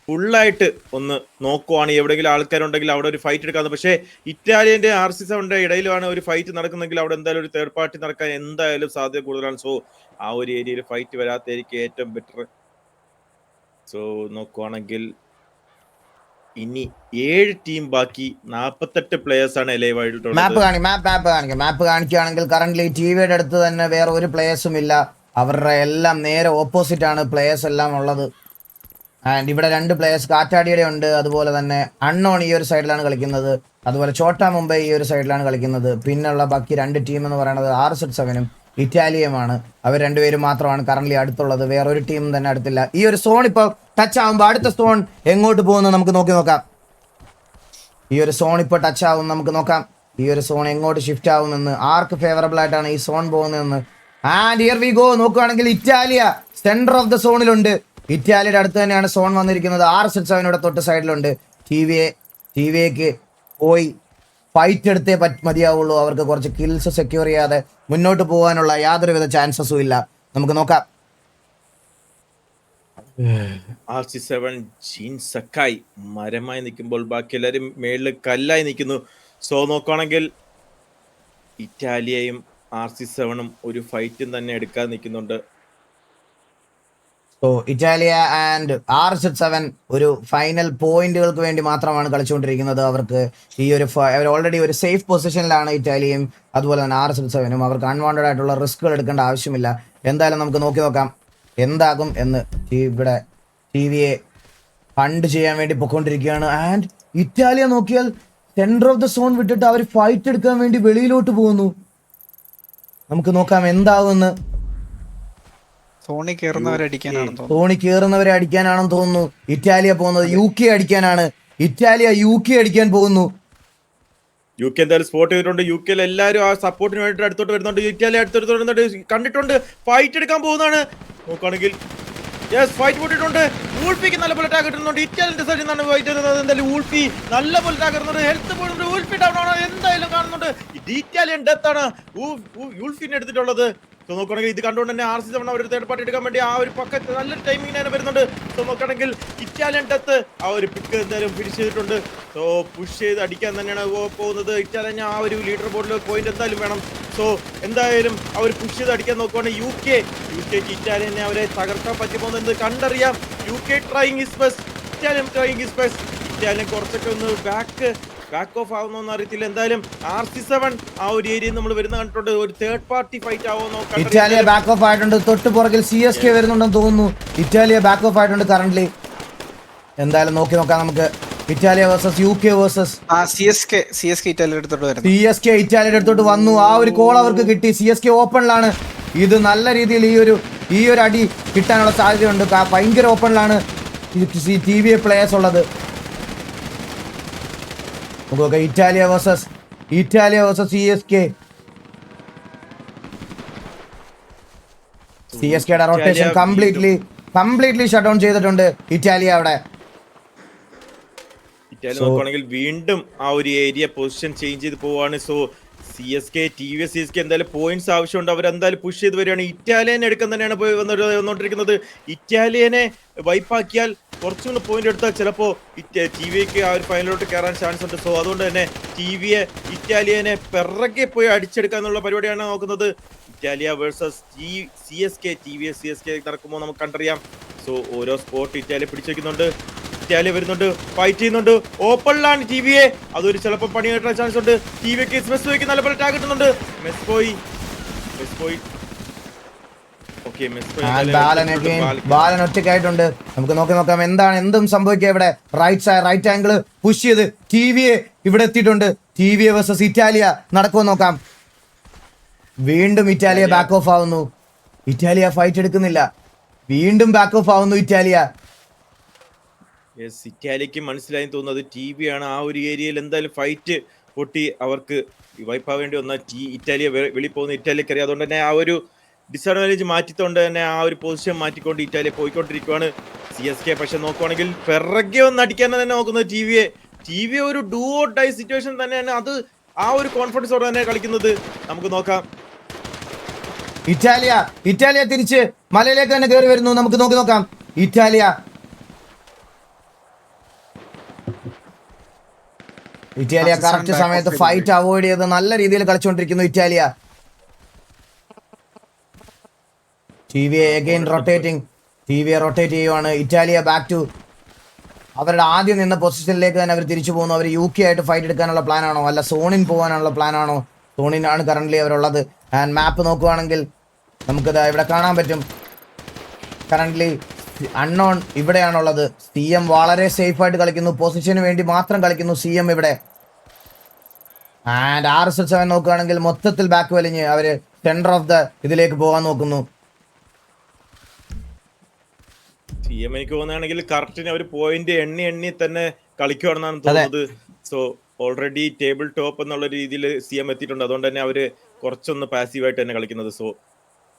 ഫുള്ളായിട്ട് ഒന്ന് നോക്കുവാണ്. എവിടെയെങ്കിലും ആൾക്കാരുണ്ടെങ്കിൽ അവിടെ ഒരു ഫൈറ്റ് എടുക്കാതെ. പക്ഷേ ഇറ്റാലിയന്റെ RC7ന്റെ ഇടയിലാണ് ഒരു ഫൈറ്റ് നടക്കുന്നെങ്കിൽ അവിടെ എന്തായാലും ഒരു തേർഡ് പാർട്ടി നടക്കാൻ എന്തായാലും സാധ്യത കൂടുതലാണ്. സോ ആ ഒരു ഏരിയയിൽ ഫൈറ്റ് വരാത്തായിരിക്കും ഏറ്റവും ബെറ്റർ. സോ നോക്കുവാണെങ്കിൽ ഇനി 7 ടീം ബാക്കി 48 പ്ലേയേഴ്സ് ആണ് ലൈവ് ആയിട്ടുള്ളത്. മാപ്പ് കാണിക്കുകയാണെങ്കിൽ കറന്റ് ടിവിയുടെ അടുത്ത് തന്നെ വേറെ ഒരു പ്ലേയേഴ്സും ഇല്ല. അവരുടെ എല്ലാം നേരെ ഓപ്പോസിറ്റ് ആണ് പ്ലേയേഴ്സ് എല്ലാം ഉള്ളത്. ആൻഡ് ഇവിടെ 2 പ്ലേയേഴ്സ് കാറ്റാടിയുടെ ഉണ്ട്, അതുപോലെ തന്നെ അൺനോൺ ഈ ഒരു സൈഡിലാണ് കളിക്കുന്നത്, അതുപോലെ ചോട്ടാ മുംബൈ ഈ ഒരു സൈഡിലാണ് കളിക്കുന്നത്. പിന്നുള്ള ബാക്കി 2 ടീം എന്ന് പറയുന്നത് RZ7ഉം ഇറ്റാലിയയുമാണ്. അവർ രണ്ടുപേരും മാത്രമാണ് കറന്റ് അടുത്തുള്ളത്. വേറൊരു ടീം തന്നെ അടുത്തില്ല. ഈ ഒരു സോൺ ഇപ്പോൾ ടച്ച് ആവുമ്പോൾ അടുത്ത സോൺ എങ്ങോട്ട് പോകുന്നത് നമുക്ക് നോക്കാം. ഈ ഒരു സോൺ ഇപ്പോൾ ടച്ച് ആവും, നമുക്ക് നോക്കാം ഈ ഒരു സോൺ എങ്ങോട്ട് ഷിഫ്റ്റ് ആവുമെന്ന്, ആർക്ക് ഫേവറബിൾ ആയിട്ടാണ് ഈ സോൺ പോകുന്നതെന്ന്. And here we go. നോക്കുകയാണെങ്കിൽ ഇറ്റാലിയ സെന്റർ ഓഫ് ദ സോണിലുണ്ട്. ഇറ്റാലിയുടെ അടുത്ത് തന്നെയാണ് സോൺ വന്നിരിക്കുന്നത്. RZ7 തൊട്ട് സൈഡിലുണ്ട്. TVAക്ക് പോയി ഫൈറ്റ് എടുത്തേ മതിയാവുള്ളൂ. അവർക്ക് കുറച്ച് കിൽസ് സെക്യൂർ ചെയ്യാതെ മുന്നോട്ട് പോകാനുള്ള യാതൊരുവിധ ചാൻസസും ഇല്ല. നമുക്ക് നോക്കാം. RC7 ജീൻ സക്കായി മരമായി നിൽക്കുമ്പോൾ ബാക്കി എല്ലാവരും മേളിൽ കല്ലായി നിൽക്കുന്നു. സോ നോക്കുകയാണെങ്കിൽ ഇറ്റാലിയയും RC7ഉം ഒരു ഫൈറ്റും തന്നെ എടുക്കാൻ നിൽക്കുന്നുണ്ട്. സോ ഇറ്റാലിയ ആൻഡ് RZ7 ഒരു ഫൈനൽ പോയിന്റുകൾക്ക് വേണ്ടി മാത്രമാണ് കളിച്ചുകൊണ്ടിരിക്കുന്നത്. അവർക്ക് ഈ ഒരു അവർ ഓൾറെഡി ഒരു സേഫ് പൊസിഷനിലാണ് ഇറ്റാലിയയും അതുപോലെ തന്നെ RZ7ഉം. അവർക്ക് അൺവാണ്ടഡ് ആയിട്ടുള്ള റിസ്കുകൾ എടുക്കേണ്ട ആവശ്യമില്ല. എന്തായാലും നമുക്ക് നോക്കാം എന്താകും എന്ന്. ഇവിടെ TVയെ ഫണ്ട് ചെയ്യാൻ വേണ്ടി പൊയ്ക്കൊണ്ടിരിക്കുകയാണ്. ആൻഡ് ഇറ്റാലിയ നോക്കിയാൽ സെന്റർ ഓഫ് ദ സോൺ വിട്ടിട്ട് അവർ ഫൈറ്റ് എടുക്കാൻ വേണ്ടി വെളിയിലോട്ട് പോകുന്നു. നമുക്ക് നോക്കാം എന്താകുമെന്ന്. സോണി കയറുന്നവരെ അടിക്കാനാണെന്ന് തോന്നുന്നു. ഇറ്റാലിയ പോകുന്നത് UK അടിക്കാനാണ്. ഇറ്റാലിയ UK അടിക്കാൻ പോകുന്നു. UK എന്തായാലും സ്പോട്ട് ചെയ്തിട്ടുണ്ട്. UKയിൽ എല്ലാവരും ആ സപ്പോർട്ടിന് വേണ്ടിയിട്ട് അടുത്തോട്ട് വരുന്നുണ്ട്. ഇറ്റാലിയ അടുത്തോട്ട് വരുന്നുണ്ട്, കണ്ടിട്ടുണ്ട്. ഫൈറ്റ് എടുക്കാൻ പോകുന്നതാണ്. നോക്കുകയാണെങ്കിൽ ഫൈറ്റ് പോയിട്ടുണ്ട്. ഊൾഫിക്ക് നല്ലപോലെ ടാഗ് കിട്ടുന്നുണ്ട്. ഇറ്റാലിയന്റെ സൈഡിൽ നിന്നാണ് ഫൈറ്റ് ചെയ്യുന്നത്. എന്തായാലും ഊൾഫി നല്ലപോലെ ടാഗ് കിട്ടുന്നുണ്ട്. ഹെൽത്ത് പോയിട്ടുണ്ട്. ഊൾഫി ഡൗൺ ആണ് എന്തായാലും കാണുന്നുണ്ട്. ഇറ്റാലിയൻ ഡെത്ത് ആണ് ഊൾഫിനെ എടുത്തിട്ടുള്ളത്. സോ നോക്കുകയാണെങ്കിൽ ഇത് കണ്ടുകൊണ്ട് തന്നെ RC7 അവർ തേർഡ് പാർട്ടി എടുക്കാൻ വേണ്ടി ആ ഒരു പക്കത്ത് നല്ലൊരു ടൈമിംഗ് തന്നെ വരുന്നുണ്ട്. സോ നോക്കുകയാണെങ്കിൽ ഇറ്റാലിയൻ ഡെത്ത് ആ ഒരു പിക്ക് എന്തായാലും ഫിനിഷ് ചെയ്തിട്ടുണ്ട്. സോ പുഷ് ചെയ്ത് അടിക്കാൻ തന്നെയാണ് പോകുന്നത്. ഇറ്റാലിയൻ ആ ഒരു ലീഡർ ബോർഡിൽ പോയിന്റ് എന്തായാലും വേണം. സോ എന്തായാലും അവർ പുഷ് ചെയ്ത് അടിക്കാൻ നോക്കുകയാണെങ്കിൽ യുകെക്ക് ഇറ്റാലിയനെ അവരെ തകർക്കാൻ പറ്റുമോയെന്ന് കണ്ടറിയാം. UK trying his best, Italian trying his best. Italian കുറച്ചൊക്കെ ഒന്ന് ബാക്ക് ഓഫ് ആവുന്നോന്ന് അറിയത്തില്ല. എന്തായാലും RC7 ആ ഒരു ഏരിയയിൽ നമ്മൾ വരുന്ന കണ്ടിട്ടുണ്ട്. ഒരു തേർഡ് പാർട്ടി ഫൈറ്റ് ആവുമോ? ഇറ്റാലിയ ബാക്ക് ഓഫ് ആയിട്ടുണ്ട്. തൊട്ട് പുറകിൽ CSK വരുന്നുണ്ടെന്ന് തോന്നുന്നു. ഇറ്റാലിയ ബാക്ക് ഓഫ് ആയിട്ടുണ്ട് കറന്റ്ലി. എന്തായാലും നോക്കാം നമുക്ക്. Italia versus UK versus CSK ഇറ്റാലിയുടെ അടുത്തോട്ട് വരുന്നു. CSK ഇറ്റാലിയുടെ അടുത്തോട്ട് വന്നു. ആ ഒരു കോൾ അവർക്ക് കിട്ടി. CSK ഓപ്പണിലാണ്. ഇത് നല്ല രീതിയിൽ ഈ ഒരു അടി കിട്ടാനുള്ള സാധ്യതയുണ്ട്. ഭയങ്കര ഓപ്പണിലാണ് TVA പ്ലേയേഴ്സ് ഉള്ളത്. നമുക്ക് ഇറ്റാലിയ വേഴ്സസ് CSKയുടെ റൊട്ടേഷൻ കംപ്ലീറ്റ്ലി ഷട്ട് ഡൗൺ ചെയ്തിട്ടുണ്ട് ഇറ്റാലിയ അവിടെ. ഇറ്റാലിയ നോക്കുകയാണെങ്കിൽ വീണ്ടും ആ ഒരു ഏരിയ പൊസിഷൻ ചേഞ്ച് ചെയ്ത് പോവാണ്. സോ TVS എന്തായാലും പോയിന്റ്സ് ആവശ്യമുണ്ട്. അവരെന്തായാലും പുഷ് ചെയ്ത് വരികയാണ്. ഇറ്റാലിയനെ എടുക്കാൻ തന്നെയാണ് വന്നുകൊണ്ടിരിക്കുന്നത്. ഇറ്റാലിയനെ വൈപ്പാക്കിയാൽ കുറച്ചുകൂടി പോയിന്റ് എടുത്താൽ ചിലപ്പോൾ TVAക്ക് ആ ഒരു ഫൈനലോട്ട് കയറാൻ ചാൻസ് ഉണ്ട്. സോ അതുകൊണ്ട് തന്നെ ഇറ്റാലിയനെ പിറകെ പോയി അടിച്ചെടുക്കാന്നുള്ള പരിപാടിയാണ് നോക്കുന്നത്. ഇറ്റാലിയ വേഴ്സസ് TVS നടക്കുമ്പോൾ നമുക്ക് കണ്ടറിയാം. സോ ഓരോ സ്പോട്ട് ഇറ്റാലിയ പിടിച്ചേക്കുന്നുണ്ട്. ഇറ്റാലിയ വരുന്നുണ്ട്, ഫൈറ്റ് ചെയ്യുന്നുണ്ട്. ഓപ്പണിലാണ് TVA. അതൊരു ചിലപ്പോൾ പണി കിട്ടാൻ ചാൻസ് ഉണ്ട്. TVAക്ക് മെസ്ബോയ്ക്ക് നല്ലപോലെ ടാഗ് കിട്ടുന്നുണ്ട്. മെസ്ബോയ് ബാലൻ ഒറ്റയ്ക്കായിട്ടുണ്ട്. നമുക്ക് നോക്കാം എന്തും സംഭവിക്കുക ഇവിടെ. റൈറ്റ് ആംഗിൾ പുഷ് ചെയ്ത് TVA ഇവിടെ എത്തിയിട്ടുണ്ട്. TVA വേഴ്സസ് ഇറ്റാലിയ നടക്കുമെന്ന് നോക്കാം. വീണ്ടും ഇറ്റാലിയ ബാക്ക് ഓഫ് ആവുന്നു. ഇറ്റാലിയ ഫൈറ്റ് എടുക്കുന്നില്ല. വീണ്ടും ബാക്ക് ഓഫ് ആവുന്നു ഇറ്റാലിയ. ഇറ്റാലിയക്ക് മനസ്സിലായി തോന്നുന്നത് TV ആണ് ആ ഒരു ഏരിയയിൽ എന്തായാലും ഫൈറ്റ് പൊട്ടി അവർക്ക് വൈപ്പാവേണ്ടി വന്ന ഇറ്റാലിയ വെളി പോകുന്ന ഇറ്റാലിയക്ക് അറിയാം. അതുകൊണ്ട് തന്നെ ആ ഒരു ഡിസഡ്വാൻറ്റേജ് മാറ്റിക്കൊണ്ട് തന്നെ ആ ഒരു പൊസിഷൻ മാറ്റിക്കൊണ്ട് ഇറ്റാലിയ പോയിക്കൊണ്ടിരിക്കുകയാണ്. CSK പക്ഷെ നോക്കുവാണെങ്കിൽ പിറകെ ഒന്ന് അടിക്കാൻ തന്നെ നോക്കുന്നത് ടി വി ഒരു ഡൂ ഓർ ഡൈ സിറ്റുവേഷൻ തന്നെയാണ്. അത് ആ ഒരു കോൺഫിഡൻസോടെ തന്നെ കളിക്കുന്നത്. നമുക്ക് നോക്കാം. ഇറ്റാലിയ തിരിച്ച് മലയിലേക്ക് തന്നെ കയറി വരുന്നു. നമുക്ക് നോക്കാം. ഇറ്റാലിയ കറക്റ്റ് സമയത്ത് ഫൈറ്റ് അവോയ്ഡ് ചെയ്ത് നല്ല രീതിയിൽ കളിച്ചുകൊണ്ടിരിക്കുന്നു ഇറ്റാലിയ. അഗൈൻ റൊട്ടേറ്റ് ചെയ്യുവാണ്. ഇറ്റാലിയ ബാക്ക് ടു അവരുടെ ആദ്യം നിന്ന പൊസിഷനിലേക്ക് തന്നെ അവർ തിരിച്ചു പോകുന്നു. അവർ UK ആയിട്ട് ഫൈറ്റ് എടുക്കാനുള്ള പ്ലാനാണോ അല്ല സോണിൻ പോകാനുള്ള പ്ലാനാണോ? സോണിനാണ് കറന്റ് അവരുള്ളത്. ആൻഡ് മാപ്പ് നോക്കുവാണെങ്കിൽ നമുക്കിത് ഇവിടെ കാണാൻ പറ്റും. കറന്റ് അൺനോൺ ഇവിടെയാണുള്ളത്. CM വളരെ സേഫ് ആയിട്ട് കളിക്കുന്നു. പൊസിഷന് വേണ്ടി മാത്രം കളിക്കുന്നു CM ഇവിടെ. ആൻഡ് RSL7 നോക്കുകയാണെങ്കിൽ മൊത്തത്തിൽ ബാക്ക് വലിഞ്ഞ് അവര് സെന്റർ ഓഫ് ദ ഇതിലേക്ക് പോകാൻ നോക്കുന്നു. CM എനിക്ക് തോന്നുകയാണെങ്കിൽ കറക്റ്റിന് അവർ പോയിന്റ് എണ്ണി തന്നെ കളിക്കുകയാണെന്നാണ് തോന്നുന്നത്. സോ ഓൾറെഡി ടേബിൾ ടോപ്പ് എന്നുള്ള രീതിയിൽ CM എത്തിയിട്ടുണ്ട്. അതുകൊണ്ട് തന്നെ അവര് കുറച്ചൊന്ന് പാസീവായിട്ട് തന്നെ കളിക്കുന്നത്. സോ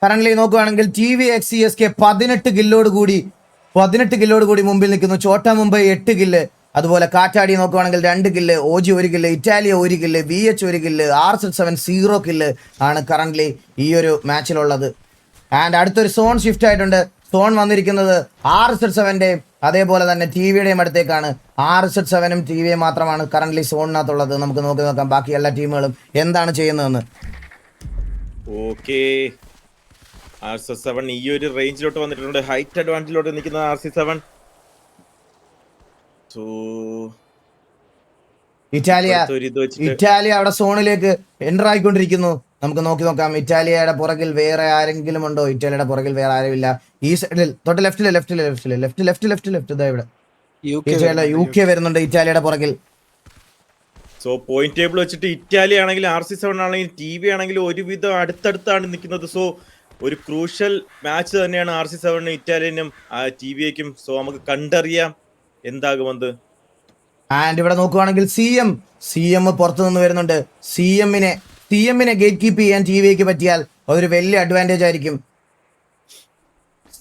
കറന്റ് നോക്കുകയാണെങ്കിൽ TVX CSK 18 കില്ലോട് കൂടി മുമ്പിൽ നിൽക്കുന്നു. ചോട്ട മുംബൈ 8 കില്ല്. അതുപോലെ കാറ്റാടി നോക്കുകയാണെങ്കിൽ 2 kill, OG 1 kill, Italia 1 kill, VH 1 kill, RSL7 0 kill ആണ് കറന്റ് ഈ ഒരു മാച്ചിലുള്ളത്. ആൻഡ് അടുത്തൊരു സോൺ ഷിഫ്റ്റ് ആയിട്ടുണ്ട്. സോൺ വന്നിരിക്കുന്നത് RSL7ന്റെ അതേപോലെ തന്നെ TVയുടെയും അടുത്തേക്കാണ്. RSL7ഉം TVയും മാത്രമാണ് കറന്റ് സോണിനകത്തുള്ളത്. നമുക്ക് നോക്കാം ബാക്കി എല്ലാ ടീമുകളും എന്താണ് ചെയ്യുന്നതെന്ന്. ഓക്കെ, RSL7 ഈ ഒരു റേഞ്ചിലോട്ട് വന്നിട്ടുണ്ട്. ഹൈറ്റ് അഡ്വാൻറ്റേജിലോട്ട് നിൽക്കുന്ന RSL7. സോ ഇറ്റാലിയ അവിടെ സോണിലേക്ക് എൻ്റർ ആയിക്കൊണ്ടിരിക്കുന്നു. നമുക്ക് നോക്കാം. ഇറ്റാലിയയുടെ പുറകിൽ വേറെ ആരെങ്കിലും ഉണ്ടോ? ഇറ്റാലിയയുടെ പുറകിൽ വേറെ ആരുമില്ല. ഈ സൈഡിൽ തൊട്ട് ലെഫ്റ്റില് ഇവിടെ UK വരുന്നുണ്ട് ഇറ്റാലിയയുടെ പുറകിൽ. സോ പോയിന്റ് ടേബിൾ വെച്ചിട്ട് ഇറ്റാലിയ ആണെങ്കിൽ RSL7 ആണെങ്കിൽ TV ആണെങ്കിൽ ഒരുവിധം അടുത്തടുത്താണ് നിൽക്കുന്നത്. സോ ഒരു ക്രൂഷ്യൽ മാച്ച് തന്നെയാണ് RSL7 ഇറ്റാലിയനും TVയ്ക്കും. സോ നമുക്ക് കണ്ടറിയാം എന്താകുമെന്ന്. ആൻഡ് ഇവിടെ നോക്കുവാണെങ്കിൽ CM പുറത്തു നിന്ന് വരുന്നുണ്ട്. CMനെ ഗേറ്റ് കീപ്പ് ചെയ്യാൻ TVക്ക് പറ്റിയാൽ അതൊരു വലിയ അഡ്വാൻറ്റേജ് ആയിരിക്കും.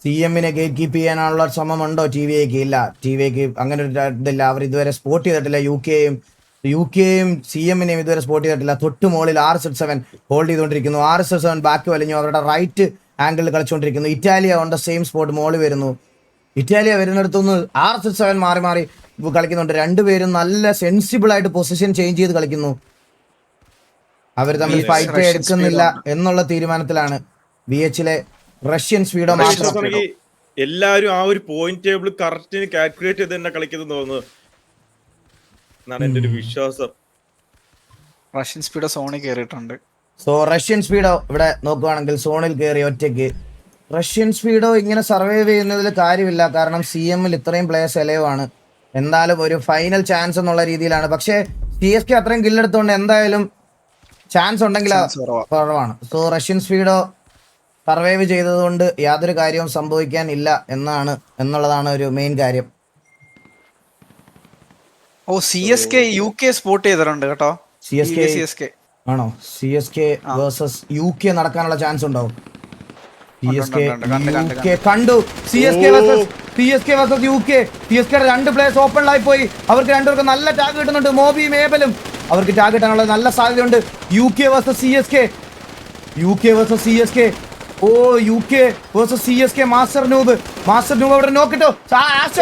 CMനെ ഗേറ്റ് കീപ്പ് ചെയ്യാനുള്ള ശ്രമമുണ്ടോ TVക്ക്? ഇല്ല, TVക്ക് അങ്ങനെ ഒരു ഇതില്ല. അവർ ഇതുവരെ സ്പോട്ട് ചെയ്തിട്ടില്ല. യുകെയും CMനെയും ഇതുവരെ സ്പോട്ട് ചെയ്തിട്ടില്ല. തൊട്ട് മുകളിൽ RSL7 ഹോൾഡ് ചെയ്തുകൊണ്ടിരിക്കുന്നു. RSL7 ബാക്ക് വലിഞ്ഞു അവരുടെ റൈറ്റ് ആംഗിളിൽ കളിച്ചുകൊണ്ടിരിക്കുന്നു. Italia on the same spot മോളിൽ വരുന്നു. ഇറ്റാലിയ വരുന്നിടത്തുനിന്ന് RSL7 മാറി കളിക്കുന്നുണ്ട്. രണ്ടുപേരും നല്ല സെൻസിബിൾ ആയിട്ട് പൊസിഷൻ ചേഞ്ച് ചെയ്ത് കളിക്കുന്നു. അവർ തമ്മിൽ ഫൈറ്റ് എടുക്കുന്നില്ല എന്നുള്ള തീരുമാനത്തിലാണ്. VHലെ റഷ്യൻ സ്പീഡോ മാത്രം. എല്ലാവരും ആ ഒരു പോയിന്റ് ടേബിൾ കറക്റ്റിന് കാൽക്കുലേറ്റ് ചെയ്ത് തന്നെ കളിക്കുന്നു തോന്നുന്നു എന്നാണ് എന്റെ ഒരു വിശ്വാസം. റഷ്യൻ സ്പീഡോ സോണിൽ കയറിയിട്ടുണ്ട്. സോ റഷ്യൻ സ്പീഡോ ഇവിടെ നോക്കുവാണെങ്കിൽ സോണിൽ കയറി ഒറ്റയ്ക്ക്. റഷ്യൻ സ്പീഡോ ഇങ്ങനെ സർവൈവ് ചെയ്യുന്നതിൽ കാര്യമില്ല. കാരണം CMൽ ഇത്രയും പ്ലേയേഴ്സ് എലവാണ്. എന്തായാലും ഒരു ഫൈനൽ ചാൻസ് എന്നുള്ള രീതിയിലാണ്. പക്ഷേ CSK അത്രയും കില്ലെടുത്തോണ്ട് എന്തായാലും ചാൻസ് ഉണ്ടെങ്കിൽ കുറവാണ്. സോ റഷ്യൻ സ്പീഡോ സർവൈവ് ചെയ്തതുകൊണ്ട് യാതൊരു കാര്യവും സംഭവിക്കാൻ ഇല്ല എന്നുള്ളതാണ് ഒരു മെയിൻ കാര്യം. CSK UK സ്പോട്ട് ചെയ്തിട്ടുണ്ട് കേട്ടോ. CSK ആണോ? CSK വേഴ്സസ് UK നടക്കാനുള്ള ചാൻസ് ഉണ്ടാവും. കണ്ടു. CSK versus UK. CSKയുടെ 2 പ്ലേയേഴ്സ് ഓപ്പണിലായി പോയി. അവർക്ക് രണ്ടുപേർക്കും നല്ല ടാഗ് കിട്ടുന്നുണ്ട്. മോബിയും ഏബലും അവർക്ക് ടാഗ് കിട്ടാനുള്ള നല്ല സാധ്യതയുണ്ട്. UK versus CSK. ഓ UK versus CSK. Master noob അവിടെ നോക്കിട്ടോ. ആഷ്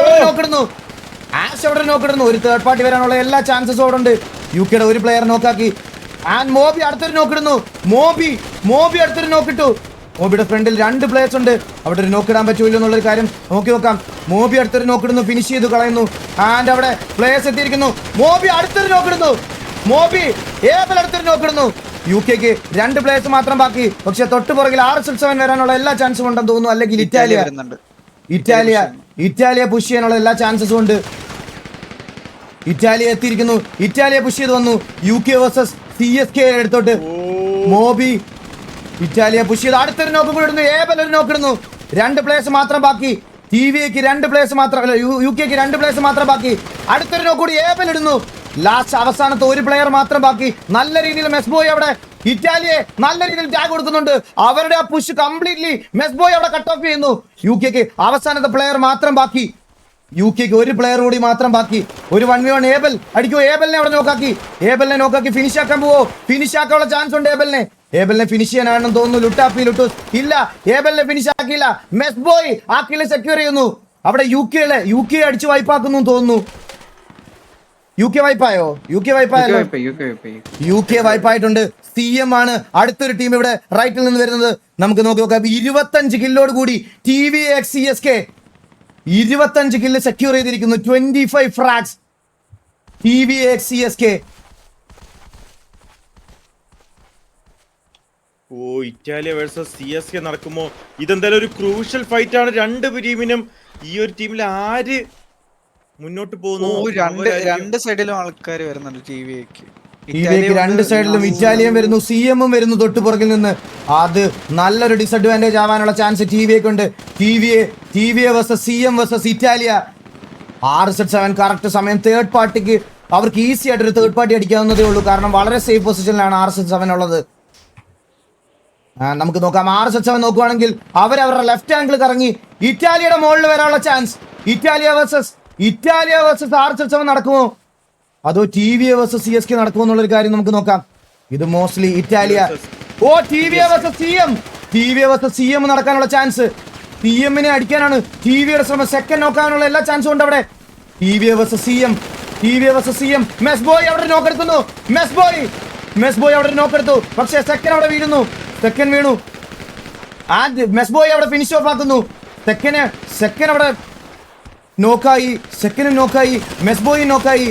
അവിടെ നോക്കിടുന്നു. ഒരു തേർഡ് പാർട്ടി വരാനുള്ള എല്ലാ ചാൻസസും അവിടെ ഉണ്ട്. UKയുടെ ഒരു പ്ലെയർ നോക്കാക്കി. ആൻഡ് മോബി അടുത്തൊരു നോക്കിടുന്നു. മോബി അടുത്തൊരു നോക്കിട്ടു. മോബിയുടെ ഫ്രണ്ടിൽ 2 പ്ലേയേഴ്സ് ഉണ്ട്. അവിടെ ഒരു നോക്കിടാൻ പറ്റൂല്ലോ എന്നുള്ളൊരു കാര്യം നോക്കാം. മോബി അടുത്തൊരു നോക്കിടുന്നു. ഫിനിഷ് ചെയ്ത് കളയുന്നു. ആൻഡ് അവിടെ പ്ലേയേഴ്സ് എത്തിയിരിക്കുന്നു. മോബി അടുത്തൊരു നോക്കിടുന്നു. ഏബൽ അടുത്തൊരു നോക്കിടുന്നു. UKക്ക് 2 പ്ലേയേഴ്സ് മാത്രം ബാക്കി. പക്ഷെ തൊട്ട് പുറകിൽ RSL7 വരാനുള്ള എല്ലാ ചാൻസും ഉണ്ടെന്ന് തോന്നുന്നു. അല്ലെങ്കിൽ ഇറ്റാലിയ പുഷ് ചെയ്യാനുള്ള എല്ലാ ചാൻസസും ഉണ്ട്. ഇറ്റാലിയ എത്തിയിരിക്കുന്നു. ഇറ്റാലിയ പുഷ് ചെയ്ത് വന്നു. UK വേഴ്സസ് CSK എടുത്തോട്ട് മോബി ഇറ്റാലിയ പുഷ് ചെയ്ത് അടുത്തൊരു നോക്ക് കൂടി ഇടുന്നു. ഏബൽ ഒരു നോക്ക് ഇടുന്നു. 2 പ്ലേയേഴ്സ് മാത്രം ബാക്കി. TVക്ക് 2 പ്ലേയേഴ്സ് മാത്രം, UKക്ക് 2 പ്ലേയേഴ്സ് മാത്രം ബാക്കി. അടുത്തൊരു നോക്ക് കൂടി ഏബൽ ഇടുന്നു. ലാസ്റ്റ് അവസാനത്തെ ഒരു പ്ലെയർ മാത്രം ബാക്കി. നല്ല രീതിയിൽ മെസ്ബോയ് അവിടെ ഇറ്റാലിയെ നല്ല രീതിയിൽ ടാഗ് കൊടുക്കുന്നുണ്ട്. അവരുടെ ആ പുഷ് കംപ്ലീറ്റ്ലി മെസ്ബോയ് അവിടെ കട്ട് ഓഫ് ചെയ്യുന്നു. UK അവസാനത്തെ പ്ലെയർ മാത്രം ബാക്കി. UK ഒരു പ്ലെയർ കൂടി മാത്രം ബാക്കി. ഒരു 1v1 ഏബൽ അടിക്കോ. ഏബലിനെ അവിടെ നോക്കാക്കി. ഏബലിനെ നോക്കാക്കി ഫിനിഷ് ആക്കാൻ പോവോ? ഫിനിഷ് ആക്കാനുള്ള ചാൻസ് ഉണ്ട് ഏബലിനെ ഫിനിഷ് ചെയ്യാനാണെന്ന് തോന്നുന്നു. ലുട്ടൂസ് ഇല്ല, ഏബലിനെ ഫിനിഷ് ആക്കിയില്ല. മെസ്ബോയ് ആ കില്ല് സെക്യൂർ ചെയ്യുന്നു. അവിടെ UK അടിച്ച് വൈപ്പാക്കുന്നു തോന്നുന്നു. UK വൈപ്പായോ? UK വൈപ്പായിട്ടുണ്ട്. CM ആണ് അടുത്തൊരു ടീം ഇവിടെ റൈറ്റിൽ നിന്ന് വരുന്നത്. നമുക്ക് നോക്കാം. 25 കില്ലോട് കൂടി TVX CSK 25 കില്ല് സെക്യൂർ ചെയ്തിരിക്കുന്നു. 25 ഫ്രാഗ്സ് TVX CSK. ഓ, ഇറ്റാലിയ വേഴ്സസ് CSK നടക്കുമോ? ഇതെന്തായാലും ഒരു ക്രൂഷ്യൽ ഫൈറ്റ് ആണ്. രണ്ട് ടീമിനും. ഈ ഒരു ടീമിൽ ആര് മുന്നോട്ട് പോകുന്നു? രണ്ട് സൈഡിലും ആൾക്കാർ വരുന്നുണ്ട്. TVക്ക് രണ്ട് സൈഡിലും ഇറ്റാലിയൻ വരുന്നു, CM വരുന്നു തൊട്ട് പുറകിൽ നിന്ന്. അത് നല്ലൊരു ഡിസഡ്വാൻറ്റേജ് ആവാനുള്ള ചാൻസ് TVക്ക് ഉണ്ട്. TVA versus CM versus Italia. RZ7 correct സമയം തേർഡ് പാർട്ടിക്ക് അവർക്ക് ഈസി ആയിട്ട് ഒരു തേർഡ് പാർട്ടി അടിക്കാവുന്നതേ ഉള്ളൂ. കാരണം വളരെ സേഫ് പൊസിഷനിലാണ് RZ7 ഉള്ളത്. നമുക്ക് നോക്കാം. RZ7 നോക്കുവാണെങ്കിൽ അവരവരുടെ ലെഫ്റ്റ് ആംഗിൾ കറങ്ങി ഇറ്റാലിയുടെ മുകളിൽ വരാനുള്ള ചാൻസ്. ഇറ്റാലിയ വേഴ്സസ് RZ7 നടക്കുമോ അതോ TVA വേഴ്സസ് CSK നടക്കുമോ എന്നുള്ളൊരു കാര്യം നമുക്ക് നോക്കാം. ഇത് മോസ്റ്റ്ലി ഇറ്റാലിയ. ഓ, TVA വേഴ്സസ് CM നടക്കാനുള്ള ചാൻസ്. CMനെ അടിക്കാനാണ് TVയുടെ ശ്രമം. സെക്കൻഡ് നോക്കാനുള്ള എല്ലാ ചാൻസും ഉണ്ട് അവിടെ. TVA versus CM. മെസ്ബോയ് അവിടെ നോക്കെടുക്കുന്നു. മെസ്ബോയ് അവിടെ നോക്കെടുത്തു. പക്ഷേ സെക്കൻഡ് അവിടെ വീണു. ആൻഡ് മെസ്ബോയ് അവിടെ ഫിനിഷ് ഓഫ് ആക്കുന്നു. സെക്കൻഡ് അവിടെ നോക്കായി. മെസ്ബോയ് നോക്കായി.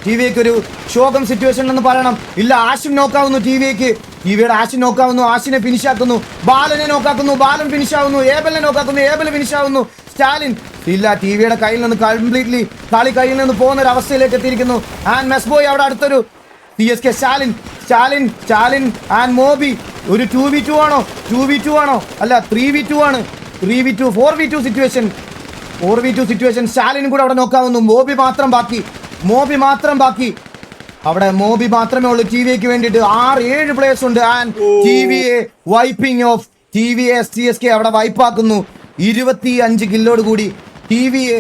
TVക്ക് ഒരു ശോകം സിറ്റുവേഷൻ എന്ന് പറയണം. ഇല്ല, ആഷിം നോക്കാവുന്നു. TVയുടെ ആഷിം നോക്കാവുന്നു. ആഷിനെ ഫിനിഷ് ആക്കുന്നു. ബാലനെ നോക്കാക്കുന്നു. ബാലൻ ഫിനിഷ് ആവുന്നു. ഏബലിനെ നോക്കാക്കുന്നു. ഏബൽ ഫിനിഷ് ആവുന്നു. സ്റ്റാലിൻ ഇല്ല, TVയുടെ കയ്യിൽ നിന്ന് കംപ്ലീറ്റ്ലി കളി കയ്യിൽ നിന്ന് പോകുന്ന ഒരു അവസ്ഥയിലേക്ക് എത്തിയിരിക്കുന്നു. ആൻഡ് മെസ്ബോയ് അവിടെ അടുത്തൊരു CSK സ്റ്റാലിൻ ആൻഡ് മോബി. ഒരു 2v2 ആണോ? അല്ല, 3v2 ആണ്. 4v2 situation. സ്റ്റാലിനും കൂടെ അവിടെ നോക്കാവുന്നു. മോബി മാത്രം ബാക്കി. അവിടെ മോബി മാത്രമേ ഉള്ളൂ TVക്ക് വേണ്ടിയിട്ട്. 6-7 പ്ലേയേഴ്സ് ഉണ്ട്. And TVA wiping of CSK അവിടെ വൈപ്പാക്കുന്നു. 25 കില്ലോട് കൂടി TVA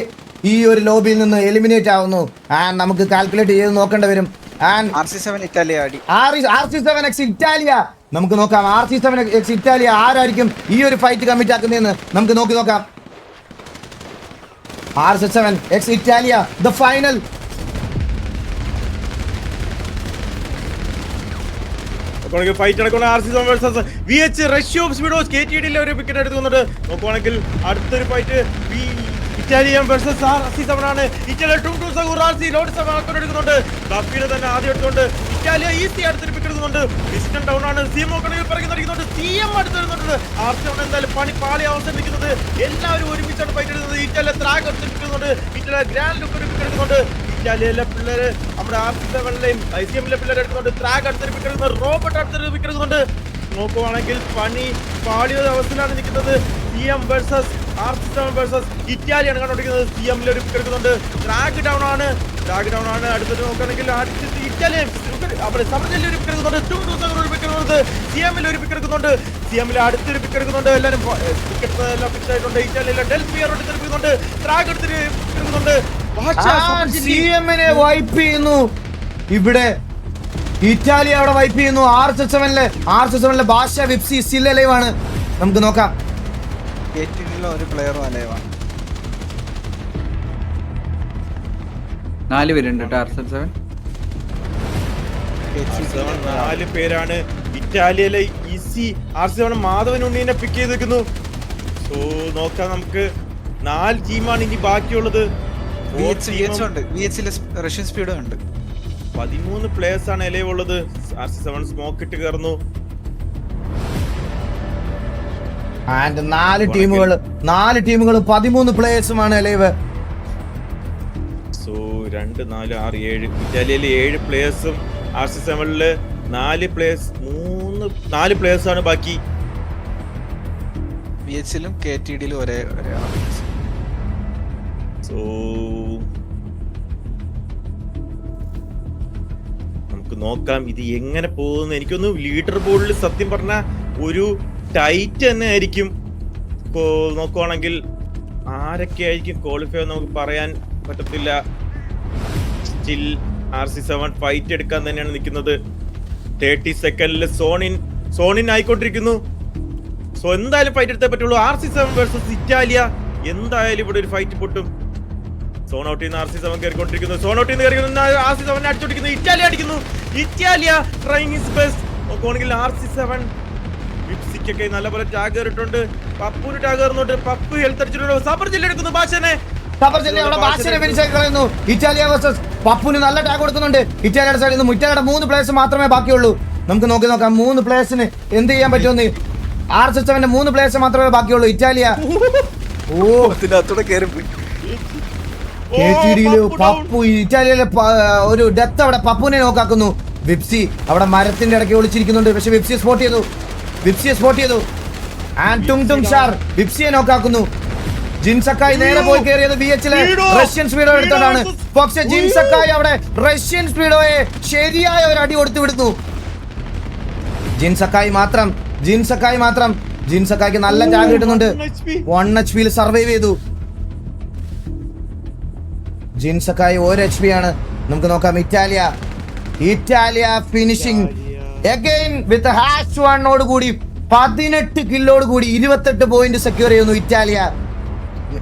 ഈ ഒരു ലോബിയിൽ നിന്ന് എലിമിനേറ്റ് ആവുന്നു. ആൻഡ് നമുക്ക് കാൽക്കുലേറ്റ് ചെയ്ത് നോക്കേണ്ടി വരും. RC7 Italia RC7X Italia. നമുക്ക് നോക്കാം. RC7X ഇറ്റാലിയ ആരായിരിക്കും ഈ ഒരു ഫൈറ്റ് കമ്മിറ്റ് ആക്കുന്നതെന്ന് നമുക്ക് നോക്കാം. RC7X Italia the final. Fight നടക്കുന്ന RC7 വേഴ്സസ് VH റഷ്യോ സ്പീഡോസ്. KTDയിൽ ഒരു വിക്കറ്റ് എടുക്കുന്നുണ്ട്. നോക്കുവാണെങ്കിൽ അടുത്തൊരു ഫൈറ്റ് ഇറ്റാലിയൻ വേഴ്സസ് RC7 ആണ്. ഇറ്റാലിയ എടുക്കുന്നുണ്ട്. ബാപ്പിയുടെ തന്നെ ആദ്യം എടുത്തുകൊണ്ട് ഇറ്റാലിയ ഈസി അടുത്തൊരു പിക്ക് എടുക്കുന്നുണ്ട്. ഡിസ്റ്റൻ ഡൗൺ ആണ്. CM പറയുന്നുണ്ട്. CM അടുത്ത് വരുന്നുണ്ട്. RC7 എന്തായാലും പാളി അവസാനിപ്പിക്കുന്നത്. എല്ലാവരും ഒരുമിച്ചാണ് ഫൈറ്റ് എടുക്കുന്നത്. ഇറ്റാലിയ ത്രാഗ് എടുത്തിരിക്കുന്നുണ്ട്. ഇറ്റാലിയ ഗ്രാൻഡ് ലുക്ക് ഒരു പിക്ക് എടുക്കുന്നുണ്ട്. ഇറ്റാലിയയിലെ പിള്ളേര് നമ്മുടെ RC7ലെയും ICMലെ പിള്ളേർ എടുക്കുന്നുണ്ട്. ത്രാഗ് അടുത്തൊരു പിക്ക് എടുക്കുന്നുണ്ട്. റോബർട്ട് അടുത്തൊരു പിക്ക് എടുക്കുന്നുണ്ട്. നോക്കുവാണെങ്കിൽ പാളിയ അവസ്ഥയിലാണ് നിൽക്കുന്നത്. CM വേഴ്സസ് RC7 വേഴ്സസ് ഇറ്റാലിയാണ് കണ്ടുപിടിക്കുന്നത്. CMൽ ഒരു പിക്ക് എടുക്കുന്നുണ്ട്. ഡ്രാഗ് ഡൗൺ ആണ്. അടുത്തിട്ട് നോക്കുകയാണെങ്കിൽ ഇറ്റാലിയൻ അവിടെ സമനിലയിൽ ഒരു പിക്ക് എടുക്കുന്നുണ്ട്. ഒരു പിക്ക് എടുക്കുന്നുണ്ട്. CMൽ ഒരു പിക്ക് എടുക്കുന്നുണ്ട്. CMൽ അടുത്തൊരു പിക്ക് എടുക്കുന്നുണ്ട്. എല്ലാവരും പിക്ക് എല്ലാം ഫിക്സ് ആയിട്ടുണ്ട്. ഇറ്റാലിയയിലെ ഡെൽഫിയർ എടുത്തിരിക്കുന്നുണ്ട്. ഡ്രാഗ് എടുത്തിട്ട് പിക്ക് എടുക്കുന്നുണ്ട്. CMനെ വൈപ്പ് ചെയ്യുന്നു. ഇവിടെ ഇറ്റാലിയ അവിടെ വൈപ്പ് ചെയ്യുന്നു. RC7ലെ ഭാഷ വിപ്സി സ്റ്റിൽ അലൈവ് ആണ്. നമുക്ക് നോക്കാം. ഒരു പ്ലെയറും അലൈവാണ്. 4 പേരുണ്ട് RC7. 4 പേരാണ്. ഇറ്റാലിയയിലെ ഈസി RC7 മാധവൻ ഉണ്ണീനെ പിക്ക് ചെയ്ത് വെക്കുന്നു. സോ നോക്കാം നമുക്ക്. 4 ടീമാണ് ഇനി ബാക്കിയുള്ളത്. റഷ്യൻ സ്പീഡും ഉണ്ട്. 13 പ്ലേയേഴ്സ് ആണ് അലൈവ് ഉള്ളത്. RC7 സ്മോക്ക് ഇട്ട് കയറുന്നു. ആൻഡ് 4 ടീമുകൾ 13 പ്ലേയേഴ്സുമാണ് അലൈവ്. സോ 2, 4, 6, 7 ഇറ്റാലിയയിലെ 7 പ്ലേയേഴ്സും RC7ല് 4 പ്ലേയേഴ്സ് ആണ് ബാക്കി. VHലും KTDയിലും ഒരേ സോ നമുക്ക് നോക്കാം ഇത് എങ്ങനെ പോകുന്നു. എനിക്കൊന്ന് ലീഡർ ബോർഡിൽ സത്യം പറഞ്ഞ ഒരു ടൈറ്റ് തന്നെ ആയിരിക്കും. നോക്കുവാണെങ്കിൽ ആരൊക്കെ ആയിരിക്കും ക്വാളിഫൈ നമുക്ക് പറയാൻ പറ്റത്തില്ല. സ്റ്റിൽ RC7 ഫൈറ്റ് എടുക്കാൻ തന്നെയാണ് നിൽക്കുന്നത്. 30 സെക്കൻഡിൽ സോണിൻ ആയിക്കൊണ്ടിരിക്കുന്നു. സോ എന്തായാലും ഫൈറ്റ് എടുത്തേ പറ്റുള്ളൂ. RC7 versus Italia. എന്തായാലും ഇവിടെ ഒരു ഫൈറ്റ് പൊട്ടും. സോൺ ഔട്ടിൽ നിന്ന് RC7 കയറിക്കൊണ്ടിരിക്കുന്നു. സോൺ ഔട്ടിൽ നിന്ന് കയറിക്കുന്ന RC7 അടിച്ചോണ്ടിരിക്കുന്നു. ഇറ്റാലിയ അടിക്കുന്നു. Italia trying his best. നോക്കുവാണെങ്കിൽ RC7 വിപ്സിക്കൊക്കെ നല്ലപോലെ ടാഗ് കയറിയിട്ടുണ്ട്. പപ്പുന് ടാഗ് കയറുന്നുണ്ട്. പപ്പു ഹെൽത്ത് അടിച്ചിട്ടുണ്ട്. സബർ ജില്ല എടുക്കുന്നു. ഭാഷനെ ഇറ്റാലിയ വേഴ്സസ് പപ്പുന് നല്ല ടാഗ് കൊടുക്കുന്നുണ്ട്. ഇറ്റാലിയുടെ സൈഡിൽ നിന്ന് ഇറ്റാലിയുടെ 3 പ്ലേയേഴ്സ് മാത്രമേ ബാക്കിയുള്ളൂ. നമുക്ക് നോക്കാം 3 പ്ലേയേഴ്സിന് എന്ത് ചെയ്യാൻ പറ്റുമെന്ന്. RC7 3 പ്ലേയേഴ്സ് മാത്രമേ ബാക്കിയുള്ളൂ. ഇറ്റാലിയ പപ്പു ഇറ്റാലിയയിലെ ഒരു ഡെത്ത് അവിടെ പപ്പുവിനെ നോക്കാക്കുന്നു. വിപ്സി അവിടെ മരത്തിന്റെ ഇടയ്ക്ക് ഒളിച്ചിരിക്കുന്നുണ്ട്. പക്ഷെ വിപ്സിയെ സ്പോട്ട് ചെയ്തു. ആൻഡ് ടുങ് ഷാർ വിപ്സിയെ നോക്കാക്കുന്നു. ജിൻസക്കായ് നേരെ പോയി കയറിയത് VH-ലെ റഷ്യൻ സ്പീഡോ എടുത്തോണ്ടാണ്. പക്ഷെ ജിൻസക്കായ് അവിടെ റഷ്യൻ സ്പീഡോയെ ശരിയായ ഒരു അടി കൊടുത്തു വിടുന്നു. ജിൻസക്കായ്ക്ക് നല്ല ടാഗ് കിട്ടുന്നുണ്ട്. 1 HP സർവൈവ് ചെയ്തു. ജിൻസക്കായ് 1 HP ആണ്. നമുക്ക് നോക്കാം ഇറ്റാലിയ ഫിനിഷിംഗ് അഗൈൻ വിത്ത് #1 ഓട് കൂടി 18 കില്ലോട് കൂടി 28 പോയിന്റ് സെക്യൂർ ചെയ്യുന്നു ഇറ്റാലിയ.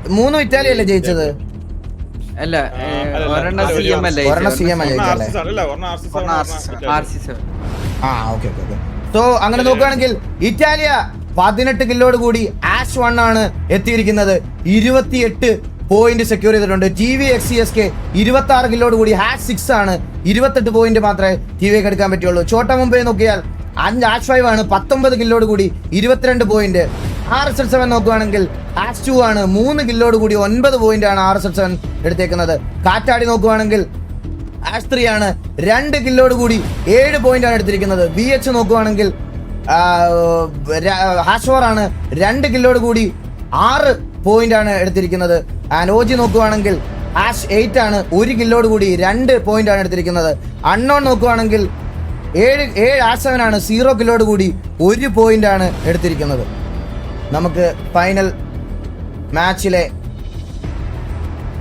3 ഇറ്റാലിയ അല്ലേ ജയിച്ചത്? അല്ല ഒരെണ്ണം CM അല്ലേ? സോ അങ്ങനെ നോക്കുകയാണെങ്കിൽ ഇറ്റാലിയ 18 കില്ലോട് കൂടി #1 ആണ് എത്തിയിരിക്കുന്നത്. 28 പോയിന്റ് സെക്യൂർ ചെയ്തിട്ടുണ്ട്. TVXCSK 26 കില്ലോട് കൂടി #6 ആണ്. 28 പോയിന്റ് മാത്രമേ TVക്ക് എടുക്കാൻ പറ്റുള്ളൂ. ചോട്ട മുംബൈ നോക്കിയാൽ #5 ആണ്. 19 കില്ലോട് കൂടി 22 പോയിന്റ്. RSL7 നോക്കുകയാണെങ്കിൽ #2 ആണ്. 3 കില്ലോട് കൂടി 9 പോയിന്റ് ആണ് RSL7 എടുത്തേക്കുന്നത്. കാറ്റാടി നോക്കുകയാണെങ്കിൽ #3 ആണ്. 2 കില്ലോട് കൂടി 7 പോയിന്റ് ആണ് എടുത്തിരിക്കുന്നത്. VH നോക്കുകയാണെങ്കിൽ #4 ആണ്. 2 കില്ലോട് കൂടി 6 പോയിന്റ് ആണ് എടുത്തിരിക്കുന്നത്. ആൻഡ് OG നോക്കുകയാണെങ്കിൽ #8 ആണ്. 1 കില്ലോട് കൂടി 2 പോയിന്റ് ആണ് എടുത്തിരിക്കുന്നത്. അൺനോൺ നോക്കുകയാണെങ്കിൽ 7 ആണ്. 0 കില്ലോട് കൂടി 1 പോയിന്റ് ആണ് എടുത്തിരിക്കുന്നത്. നമുക്ക് ഫൈനൽ മാച്ചിലെ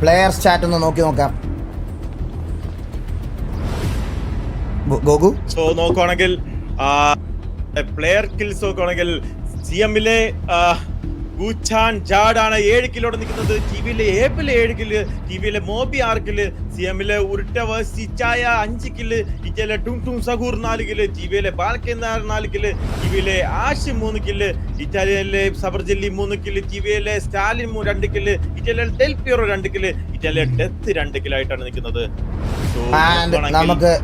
പ്ലെയർ സ്റ്റാറ്റ് ഒന്ന് നോക്കാം. ഗോഗു സോ നോക്കുവാണെങ്കിൽ പ്ലെയർ കിൽസ് നോക്കുവാണെങ്കിൽ CM-ലെ ഗുച്ചാൻ ജാഡാണ് 7 കിലോടെ നിൽക്കുന്നത്. TVയിലെ ഏപ്പിലെ 7 കില്ല്, TVയിലെ മോബി 6 കില്ല്, CM-ലെ ഉരുട്ട സിച്ചായ 5 കില്ല്, ഇറ്റയിലെ ടുങ് സഹൂർ 4 കില്ല്, TVയിലെ ബാൽക്കെന്നാർ 4 കില്ല്, TVയിലെ ആഷ് 3 കില്ല്, ഇറ്റാലിയയിലെ സബർജല്ലി 3 കില്ല്, TVയിലെ സ്റ്റാലിൻ 2 കില്ല്, ഇറ്റാലിയയിലെ ഡെൽ പിയറോ 2 കില്ല്, ഇറ്റാലിയയിലെ ഡെത്ത് 2 കില്ലായിട്ടാണ് നിൽക്കുന്നത്. നമുക്ക്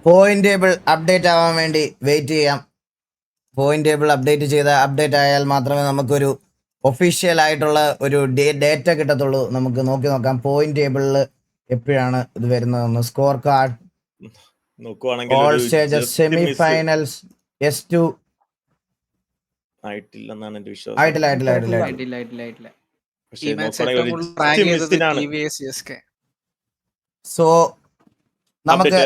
പോയിന്റ് ടേബിൾ അപ്ഡേറ്റ് ആവാൻ വേണ്ടി വെയിറ്റ് ചെയ്യാം. പോയിന്റ് ടേബിൾ അപ്ഡേറ്റ് ആയാൽ മാത്രമേ നമുക്കൊരു ഒഫീഷ്യൽ ആയിട്ടുള്ള ഒരു ഡേറ്റ കിട്ടത്തുള്ളൂ. നമുക്ക് നോക്കാം പോയിന്റ് ടേബിളിൽ എപ്പോഴാണ് ഇത് വരുന്നതെന്ന്. Score card all stages semi finals S2 ആയിട്ടില്ലെന്നാണ് എന്റെ വിശ്വാസം. ആയിട്ടില്ല. സോ നമുക്ക്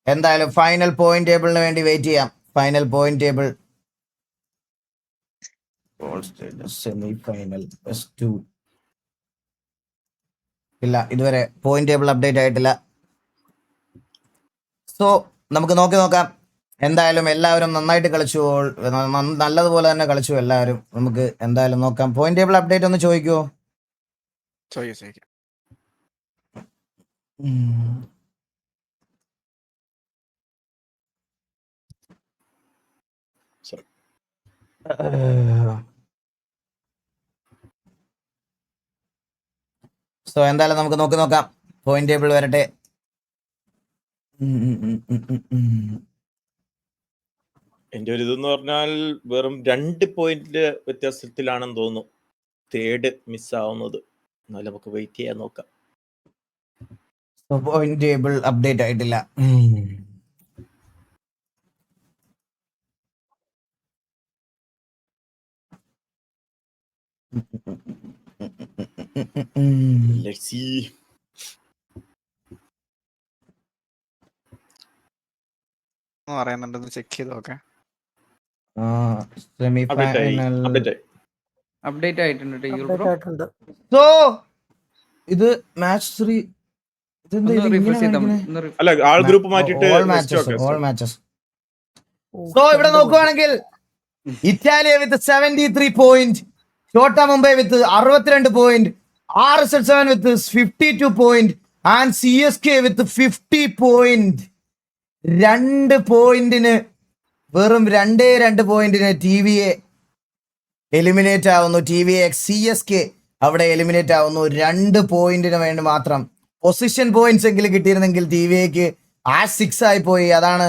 എന്തായാലും ഫൈനൽ പോയിന്റ് ടേബിളിന് വേണ്ടി വെയിറ്റ് ചെയ്യാം. Final point table semi final S2 ഇല്ല, ഇതുവരെ പോയിന്റ് ടേബിൾ അപ്ഡേറ്റ് ആയിട്ടില്ല. സോ നമുക്ക് നോക്കാം. എന്തായാലും എല്ലാവരും നന്നായിട്ട് കളിച്ചു, നല്ലതുപോലെ തന്നെ കളിച്ചു എല്ലാവരും. നമുക്ക് എന്തായാലും നോക്കാം. പോയിന്റ് ടേബിൾ അപ്ഡേറ്റ് ഒന്ന് ചോദിക്കുമോ? ചോദിക്കാം. സോ എന്തായാലും നമുക്ക് നോക്കാം. പോയിന്റ് ടേബിൾ വരട്ടെ. എന്റെ ഒരു ഇതെന്ന് പറഞ്ഞാൽ വെറും 2 പോയിന്റ് വ്യത്യാസത്തിലാണെന്ന് തോന്നുന്നു തേർഡ് മിസ്സാവുന്നത്. എന്നാലും നമുക്ക് വെയിറ്റ് ചെയ്യാൻ നോക്കാം. പോയിന്റ് ടേബിൾ അപ്ഡേറ്റ് ആയിട്ടില്ല. Let's see. പറയുന്നുണ്ട്, ചെക്ക് ചെയ്ത് നോക്കാം. സെമി അപ്ഡേറ്റ് ആയി ഫൈനൽ. അപ്ഡേറ്റ് ആയി. അപ്ഡേറ്റ് ആയിട്ടുണ്ട് ബ്രോ. സോ ഇത് മാച്ച് 3. ഇതെന്താ ഇത് ഇങ്ങനെ കാണിക്കുന്നെ? അല്ല ആൾ ഗ്രൂപ്പ് മാറ്റിട്ട് All matches. സോ ഇവിടെ നോക്കുവാണെങ്കിൽ Italia with 73 point, Chota Mumbai with 62 point, RSL7 with 52 point and CSK with 50 point. 2 പോയിന്റിന് വെറും 2 പോയിന്റിന് TVA എലിമിനേറ്റ് ആവുന്നു. TVA CSK അവിടെ എലിമിനേറ്റ് ആവുന്നു 2 പോയിന്റിന് വേണ്ടി മാത്രം. പൊസിഷൻ പോയിന്റ്സ് എങ്കിലും കിട്ടിയിരുന്നെങ്കിൽ TVAക്ക് 6 ആയി പോയി. അതാണ്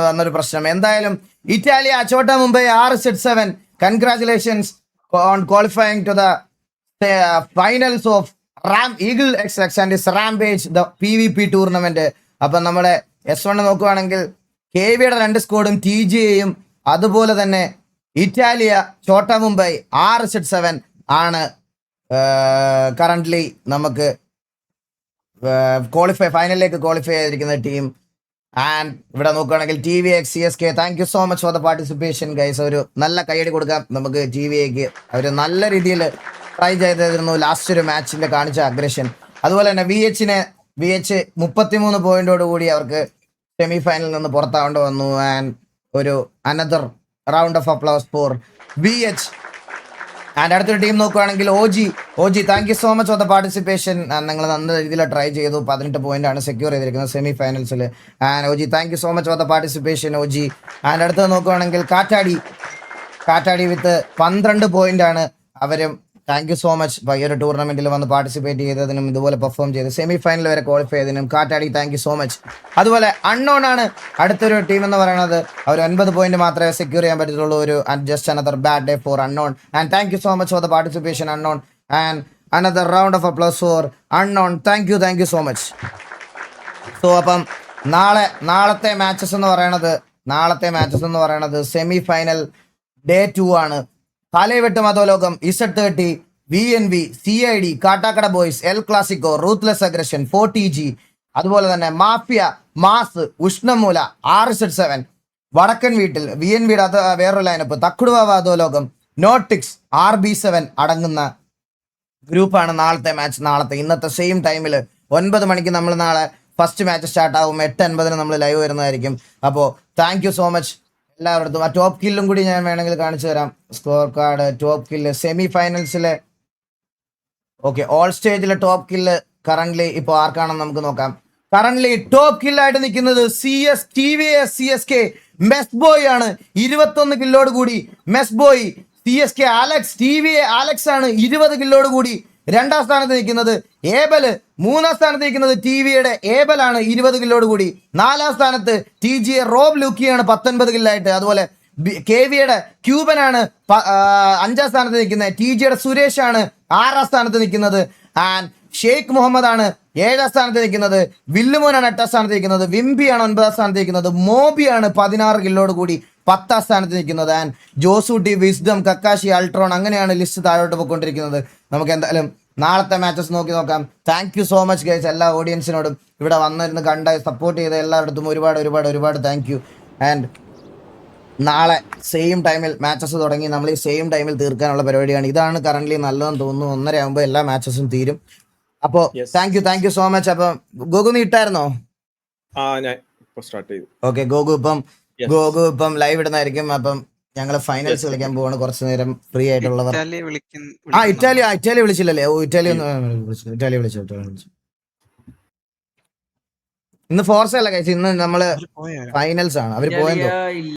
വന്നൊരു പ്രശ്നം. എന്തായാലും Italia, Chota Mumbai, RSL7 congratulations on qualifying to the finals of eagle XX and Rampage the PVP tournament. അപ്പം നമ്മുടെ S1 നോക്കുവാണെങ്കിൽ KVയുടെ 2 സ്ക്വാഡും TGAയും അതുപോലെ തന്നെ ഇറ്റാലിയ, ചോട്ട മുംബൈ, RSL7 ആണ് കറന്റ്ലി നമുക്ക് ഫൈനലിലേക്ക് ക്വാളിഫൈ ചെയ്തിരിക്കുന്ന ടീം. ആൻഡ് ഇവിടെ നോക്കുകയാണെങ്കിൽ TVA CSK, thank you so much for the participation guys. ഒരു നല്ല കൈയടി കൊടുക്കാം നമുക്ക് TVAക്ക്. അവർ നല്ല രീതിയിൽ ട്രൈ ചെയ്തിരുന്നു ലാസ്റ്റ് ഒരു മാച്ചിന്റെ കാണിച്ച അഗ്രഷൻ. അതുപോലെ തന്നെ VH 33 പോയിന്റോട് കൂടി അവർക്ക് സെമി ഫൈനലിൽ നിന്ന് പുറത്താവേണ്ടി വന്നു. ആൻഡ് ഒരു another round of applause four VH. And അടുത്തൊരു ടീം നോക്കുകയാണെങ്കിൽ OG thank you so much for the participation. നിങ്ങൾ നല്ല രീതിയിൽ ട്രൈ ചെയ്തു. 18 പോയിന്റ് ആണ് സെക്യൂർ ചെയ്തിരിക്കുന്നത് സെമി ഫൈനൽസിൽ. And OG thank you so much for the participation OG. And അടുത്തത് നോക്കുകയാണെങ്കിൽ കാറ്റാടി വിത്ത് 12 പോയിന്റ് ആണ് അവരും. താങ്ക് യു സോ മച്ച് ഈ ഒരു ടൂർണമെന്റിൽ വന്ന് പാർട്ടിസിപ്പേറ്റ് ചെയ്തതിനും ഇതുപോലെ പെർഫോം ചെയ്ത് സെമി ഫൈനൽ വരെ ക്വാളിഫൈ ചെയ്തതിനും Kattadi thank you so much. അതുപോലെ അൺനോൺ ആണ് അടുത്തൊരു ടീം എന്ന് പറയുന്നത്. അവർ 9 പോയിന്റ് മാത്രമേ സെക്യൂർ ചെയ്യാൻ പറ്റത്തുള്ളൂ. ഒരു just another bad day for unknown. And thank you so much for the participation unknown. And another round of applause for unknown. Thank you so much. So അപ്പം നാളത്തെ മാച്ചസ് എന്ന് പറയുന്നത് സെമി ഫൈനൽ ഡേ 2 ആണ്. കാലേവെട്ട് മതോലോകം, Z30, VNV, CID, Kattakada boys, El Clasico, ruthless aggression, 4TG, അതുപോലെ തന്നെ mafia, mass, ഉഷ്ണമൂല, RSL7, വടക്കൻ വീട്ടിൽ, VNVയുടെ അത് വേറൊരു ലൈനപ്പ്, തക്കുടുവ വാതോലോകം, നോട്ടിക്സ്, RB7 അടങ്ങുന്ന ഗ്രൂപ്പാണ് നാളത്തെ ഇന്നത്തെ സെയിം ടൈമിൽ 9 മണിക്ക് നമ്മൾ നാളെ ഫസ്റ്റ് മാച്ച് സ്റ്റാർട്ട് ആവും. 8:50 നമ്മൾ ലൈവ് വരുന്നതായിരിക്കും. അപ്പോൾ താങ്ക് യു സോ മച്ച് എല്ലാവരുടെ. ആ ടോപ്പ് കില്ലും കൂടി ഞാൻ വേണമെങ്കിൽ കാണിച്ചു തരാം. Score card, top kill, semi ഫൈനൽസിലെ ഓക്കെ ഓൾ സ്റ്റേജിലെ ടോപ്പ് കില്ല് കറന്റ്ലി ഇപ്പോൾ ആർക്കാണെന്ന് നമുക്ക് നോക്കാം. കറന്റ്ലി ടോപ്പ് കില്ലായിട്ട് നിൽക്കുന്നത് TVA CSK മെസ് ബോയ് ആണ് 21 കില്ലോട് കൂടി. Mess boy CSK TVA Alex ആണ് 20 കില്ലോട് കൂടി 2ാം സ്ഥാനത്ത് നിൽക്കുന്നത്. ഏബല് 3ാം സ്ഥാനത്ത് നിൽക്കുന്നത് TVയുടെ ഏബലാണ് 20 കില്ലോട് കൂടി. 4ാം സ്ഥാനത്ത് TGA റോബ് ലൂക്കിയാണ് 19 കില്ലായിട്ട്. അതുപോലെ KVയുടെ ക്യൂബനാണ് 5ാം സ്ഥാനത്ത് നിൽക്കുന്നത്. TGയുടെ സുരേഷാണ് 6ാം സ്ഥാനത്ത് നിൽക്കുന്നത്. ആൻഡ് ഷെയ്ഖ് മുഹമ്മദ് ആണ് 7ാം സ്ഥാനത്ത് നിൽക്കുന്നത്. വില്ലുമോനാണ് 8ാം സ്ഥാനത്ത് നിൽക്കുന്നത്. വിംബിയാണ് 9ാം സ്ഥാനത്ത് നിൽക്കുന്നത്. മോബിയാണ് 16 കില്ലോട് കൂടി 10ാം സ്ഥാനത്ത് നിൽക്കുന്നത്. And Josutty, wisdom, Kakashi, Ultron, അങ്ങനെയാണ് ലിസ്റ്റ് താഴോട്ട് പോയിക്കൊണ്ടിരിക്കുന്നത്. നമുക്ക് എന്തായാലും നാളത്തെ മാച്ചസ് നോക്കാം. Thank you so much guys എല്ലാ ഓഡിയൻസിനോടും ഇവിടെ വന്നിരുന്ന് കണ്ട് സപ്പോർട്ട് ചെയ്ത എല്ലാവരുടെ ഒരുപാട് താങ്ക് യു. ആൻഡ് നാളെ സെയിം ടൈമിൽ മാച്ചസ് തുടങ്ങി നമ്മൾ ഈ സെയിം ടൈമിൽ തീർക്കാനുള്ള പരിപാടിയാണ്. ഇതാണ് കറന്റ്ലി നല്ലതെന്ന് തോന്നുന്നു. 1:30 ആകുമ്പോൾ എല്ലാ മാച്ചസും തീരും. അപ്പോൾ താങ്ക് യു സോ മച്ച്. അപ്പം ഗോഗു നീ ഇട്ടായിരുന്നോ? ഓക്കെ, ഗോഗു ഇപ്പം ലൈവ് ഇടുന്നതായിരിക്കും. അപ്പം ഞങ്ങള് ഫൈനൽസ് കളിക്കാൻ പോവാണ് കുറച്ചു നേരം ഫ്രീ ആയിട്ടുള്ളവർ. ഇറ്റാലി വിളിച്ചില്ലല്ലേ? ഇറ്റാലി വിളിച്ചു. ഇന്ന് ഫോർസ് അല്ല കഴിച്ചു, ഇന്ന് നമ്മള് ഫൈനൽസ് ആണ്. അവര് പോയെന്തോ.